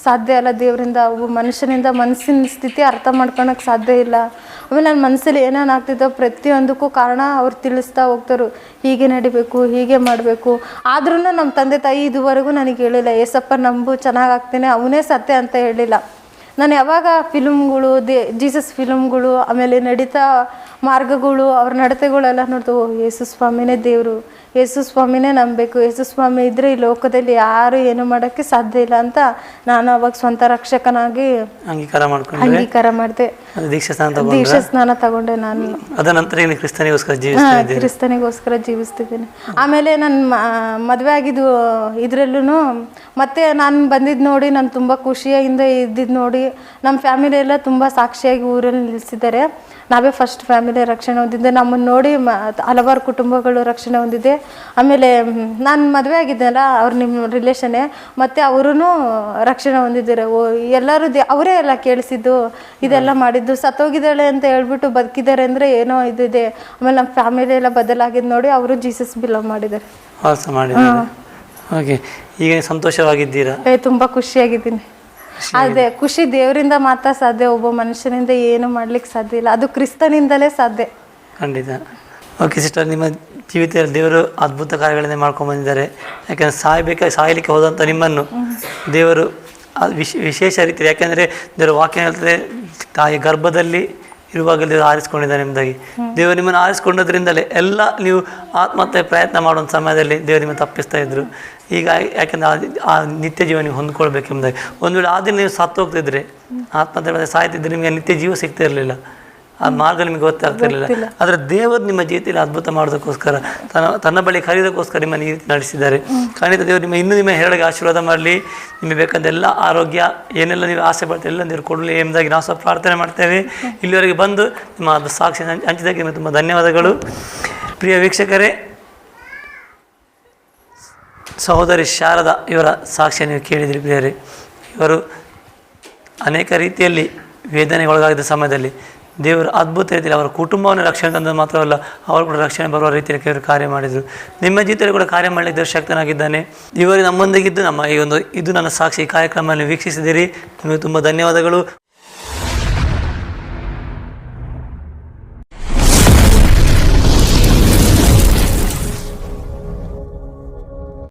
ಸಾಧ್ಯ ಅಲ್ಲ ದೇವರಿಂದ, ಒಬ್ಬ ಮನುಷ್ಯನಿಂದ ಮನಸ್ಸಿನ ಸ್ಥಿತಿ ಅರ್ಥ ಮಾಡ್ಕೊಳಕ್ಕೆ ಸಾಧ್ಯ ಇಲ್ಲ. ಆಮೇಲೆ ನನ್ನ ಮನಸ್ಸಲ್ಲಿ ಏನೇನು ಆಗ್ತಿದ್ದೋ ಪ್ರತಿಯೊಂದಕ್ಕೂ ಕಾರಣ ಅವ್ರು ತಿಳಿಸ್ತಾ ಹೋಗ್ತಾರೆ, ಹೀಗೆ ನಡಿಬೇಕು, ಹೀಗೆ ಮಾಡಬೇಕು. ಆದ್ರೂ ನಮ್ಮ ತಂದೆ ತಾಯಿ ಇದುವರೆಗೂ ನನಗೆ ಹೇಳಿಲ್ಲ ಏಸಪ್ಪ ನಂಬು ಚೆನ್ನಾಗಾಗ್ತೇನೆ, ಅವನೇ ಸತ್ಯ ಅಂತ ಹೇಳಿಲ್ಲ. ನಾನು ಯಾವಾಗ ಫಿಲ್ಮ್ಗಳು ಜೀಸಸ್ ಫಿಲ್ಮ್ಗಳು ಆಮೇಲೆ ನಡೀತಾ ಮಾರ್ಗಗಳು ಅವ್ರ ನಡತೆಗಳೆಲ್ಲ ನೋಡ್ತು, ಓ ಯೇಸು ಸ್ವಾಮಿನೇ ದೇವರು, ಯೇಸು ಸ್ವಾಮಿನೇ ನಂಬಬೇಕು, ಯೇಸು ಸ್ವಾಮಿ ಇದ್ದರೆ ಈ ಲೋಕದಲ್ಲಿ ಯಾರು ಏನು ಮಾಡೋಕ್ಕೆ ಸಾಧ್ಯ ಇಲ್ಲ ಅಂತ ನಾನು ಅವಾಗ ಸ್ವಂತ ರಕ್ಷಕನಾಗಿ ಅಂಗೀಕಾರ ಮಾಡಿದೆ. ದೀಕ್ಷಾ ಸ್ನಾನ ತಗೊಂಡೆ ನಾನು. ಅದ ನಂತರ ಕ್ರಿಸ್ತನಿಗೋಸ್ಕರ ಜೀವಿಸ್ತಿದ್ದೀನಿ. ಆಮೇಲೆ ನನ್ನ ಮದುವೆ ಆಗಿದ್ದು ಇದರಲ್ಲೂ ಮತ್ತೆ ನಾನು ಬಂದಿದ್ದು ನೋಡಿ ನಾನು ತುಂಬ ಖುಷಿಯಿಂದ ಇದ್ದಿದ್ದು ನೋಡಿ ನಮ್ಮ ಫ್ಯಾಮಿಲಿ ಎಲ್ಲ ತುಂಬ ಸಾಕ್ಷಿಯಾಗಿ ಊರಲ್ಲಿ ನಿಲ್ಲಿಸಿದ್ದಾರೆ. ನಾವೇ ಫಸ್ಟ್ ಫ್ಯಾಮಿಲಿ ರಕ್ಷಣೆ ಹೊಂದಿದ್ದೆ. ನಮ್ಮನ್ನು ನೋಡಿ ಹಲವಾರು ಕುಟುಂಬಗಳು ರಕ್ಷಣೆ ಹೊಂದಿದೆ. ಆಮೇಲೆ ನಾನು ಮದುವೆ ಆಗಿದ್ದೆನಲ್ಲ, ಅವ್ರು ನಿಮ್ಮ ರಿಲೇಷನ್ನೇ, ಮತ್ತು ಅವರೂ ರಕ್ಷಣೆ ಹೊಂದಿದ್ದಾರೆ. ಎಲ್ಲರೂ ಅವರೇ ಎಲ್ಲ ಕೇಳಿಸಿದ್ದು, ಇದೆಲ್ಲ ಮಾಡಿದ್ದು. ಸತ್ತೋಗಿದ್ದಾಳೆ ಅಂತ ಹೇಳ್ಬಿಟ್ಟು ಬದುಕಿದ್ದಾರೆ ಅಂದರೆ ಏನೋ ಇದಿದೆ. ಆಮೇಲೆ ನಮ್ಮ ಫ್ಯಾಮಿಲಿ ಎಲ್ಲ ಬದಲಾಗಿದ್ದು ನೋಡಿ ಅವರು ಜೀಸಸ್ ಬಿಲಾಂಗ್ ಮಾಡಿದ್ದಾರೆ. ಓಕೆ, ಈಗ ಸಂತೋಷವಾಗಿದ್ದೀರಾ? ತುಂಬ ಖುಷಿಯಾಗಿದ್ದೀನಿ. ಅದೇ ಖುಷಿ ದೇವರಿಂದ ಮಾತ್ರ ಸಾಧ್ಯ, ಒಬ್ಬ ಮನುಷ್ಯನಿಂದ ಏನು ಮಾಡ್ಲಿಕ್ಕೆ ಸಾಧ್ಯ ಇಲ್ಲ, ಅದು ಕ್ರಿಸ್ತನಿಂದಲೇ ಸಾಧ್ಯ. ಖಂಡಿತ. ಓಕೆ ಸಿಸ್ಟರ್, ನಿಮ್ಮ ಜೀವಿತದಲ್ಲಿ ದೇವರು ಅದ್ಭುತ ಕಾರ್ಯಗಳನ್ನೇ ಮಾಡ್ಕೊಂಡು ಬಂದಿದ್ದಾರೆ. ಯಾಕೆಂದರೆ ಸಾಯಲಿಕ್ಕೆ ಹೋದಂಥ ನಿಮ್ಮನ್ನು ದೇವರು ವಿಶೇಷ ರೀತಿಯಲ್ಲಿ, ಯಾಕೆಂದರೆ ದೇವರು ವಾಕ್ಯ ಹೇಳ್ತದೆ, ತಾಯಿ ಗರ್ಭದಲ್ಲಿ ಇರುವಾಗ ದೇವರು ಆರಿಸ್ಕೊಂಡಿದ್ದಾರೆ ನಿಮ್ಮದಾಗಿ. ದೇವರು ನಿಮ್ಮನ್ನು ಆರಿಸ್ಕೊಂಡೋದ್ರಿಂದಲೇ ಎಲ್ಲ ನೀವು ಆತ್ಮಹತ್ಯೆ ಪ್ರಯತ್ನ ಮಾಡುವಂಥ ಸಮಯದಲ್ಲಿ ದೇವರು ನಿಮ್ಮನ್ನು ತಪ್ಪಿಸ್ತಾ ಇದ್ರು. ಈಗ ಯಾಕೆಂದರೆ ಆ ನಿತ್ಯ ಜೀವ ನೀವು ಹೊಂದ್ಕೊಳ್ಬೇಕೆಂಬುದಾಗಿ. ಒಂದು ವೇಳೆ ಆ ದಿನ ನೀವು ಸತ್ತು ಹೋಗ್ತಿದ್ರೆ, ಆತ್ಮಹತ್ಯೆ ಸಾಯ್ತಿದ್ರೆ, ನಿಮಗೆ ನಿತ್ಯ ಜೀವ ಸಿಗ್ತಾ ಇರಲಿಲ್ಲ, ಆ ಮಾರ್ಗ ನಿಮಗೆ ಗೊತ್ತಾಗ್ತಿರ್ಲಿಲ್ಲ. ಆದರೆ ದೇವರು ನಿಮ್ಮ ಜೀವಿತದಲ್ಲಿ ಅದ್ಭುತ ಮಾಡೋದಕ್ಕೋಸ್ಕರ ತನ್ನ ಬಳಿ ಕರೆಯೋದಕ್ಕೋಸ್ಕರ ನಿಮ್ಮನ್ನು ಈ ರೀತಿ ನಡೆಸಿದ್ದಾರೆ. ಖಂಡಿತ ದೇವರು ನಿಮ್ಮ ಹೆರಳಿಗೆ ಆಶೀರ್ವಾದ ಮಾಡಲಿ. ನಿಮಗೆ ಬೇಕಂತ ಎಲ್ಲ ಆರೋಗ್ಯ ಏನೆಲ್ಲ ನೀವು ಆಸೆ ಪಡ್ತೀವಿ ಎಲ್ಲ ದೇವರು ಕೊಡಲಿ ಎಂಬುದಾಗಿ ನಾವು ಸ್ವಲ್ಪ ಪ್ರಾರ್ಥನೆ ಮಾಡ್ತೇವೆ. ಇಲ್ಲಿವರೆಗೆ ಬಂದು ನಿಮ್ಮ ಅದು ಸಾಕ್ಷಿ ಹಂಚಿದ್ದಕ್ಕೆ ನಿಮಗೆ ತುಂಬ ಧನ್ಯವಾದಗಳು. ಪ್ರಿಯ ವೀಕ್ಷಕರೇ, ಸಹೋದರಿ ಶಾರದಾ ಇವರ ಸಾಕ್ಷ್ಯ ನೀವು ಕೇಳಿದಿರಿ. ಪ್ರಿಯರೇ, ಇವರು ಅನೇಕ ರೀತಿಯಲ್ಲಿ ವೇದನೆಗೊಳಗಾಗಿದ್ದ ಸಮಯದಲ್ಲಿ ದೇವರು ಅದ್ಭುತ ರೀತಿಯಲ್ಲಿ ಅವರ ಕುಟುಂಬವನ್ನು ರಕ್ಷಣೆ ತಂದು ಮಾತ್ರವಲ್ಲ, ಅವರು ಕೂಡ ರಕ್ಷಣೆ ಬರುವ ರೀತಿಯಲ್ಲಿ ಕೆಲವರು ಕಾರ್ಯ ಮಾಡಿದರು. ನಿಮ್ಮ ಜೀವಿತದಲ್ಲಿ ಕೂಡ ಕಾರ್ಯ ಮಾಡಲಿಕ್ಕೆ ದೇವರು ಶಕ್ತನಾಗಿದ್ದಾನೆ. ಇವರು ನಮ್ಮೊಂದಿಗಿದ್ದು ನಮ್ಮ ಈ ಒಂದು ಇದು ನನ್ನ ಸಾಕ್ಷಿ ಕಾರ್ಯಕ್ರಮವನ್ನು ವೀಕ್ಷಿಸಿದಿರಿ. ನಿಮಗೆ ತುಂಬ ಧನ್ಯವಾದಗಳು.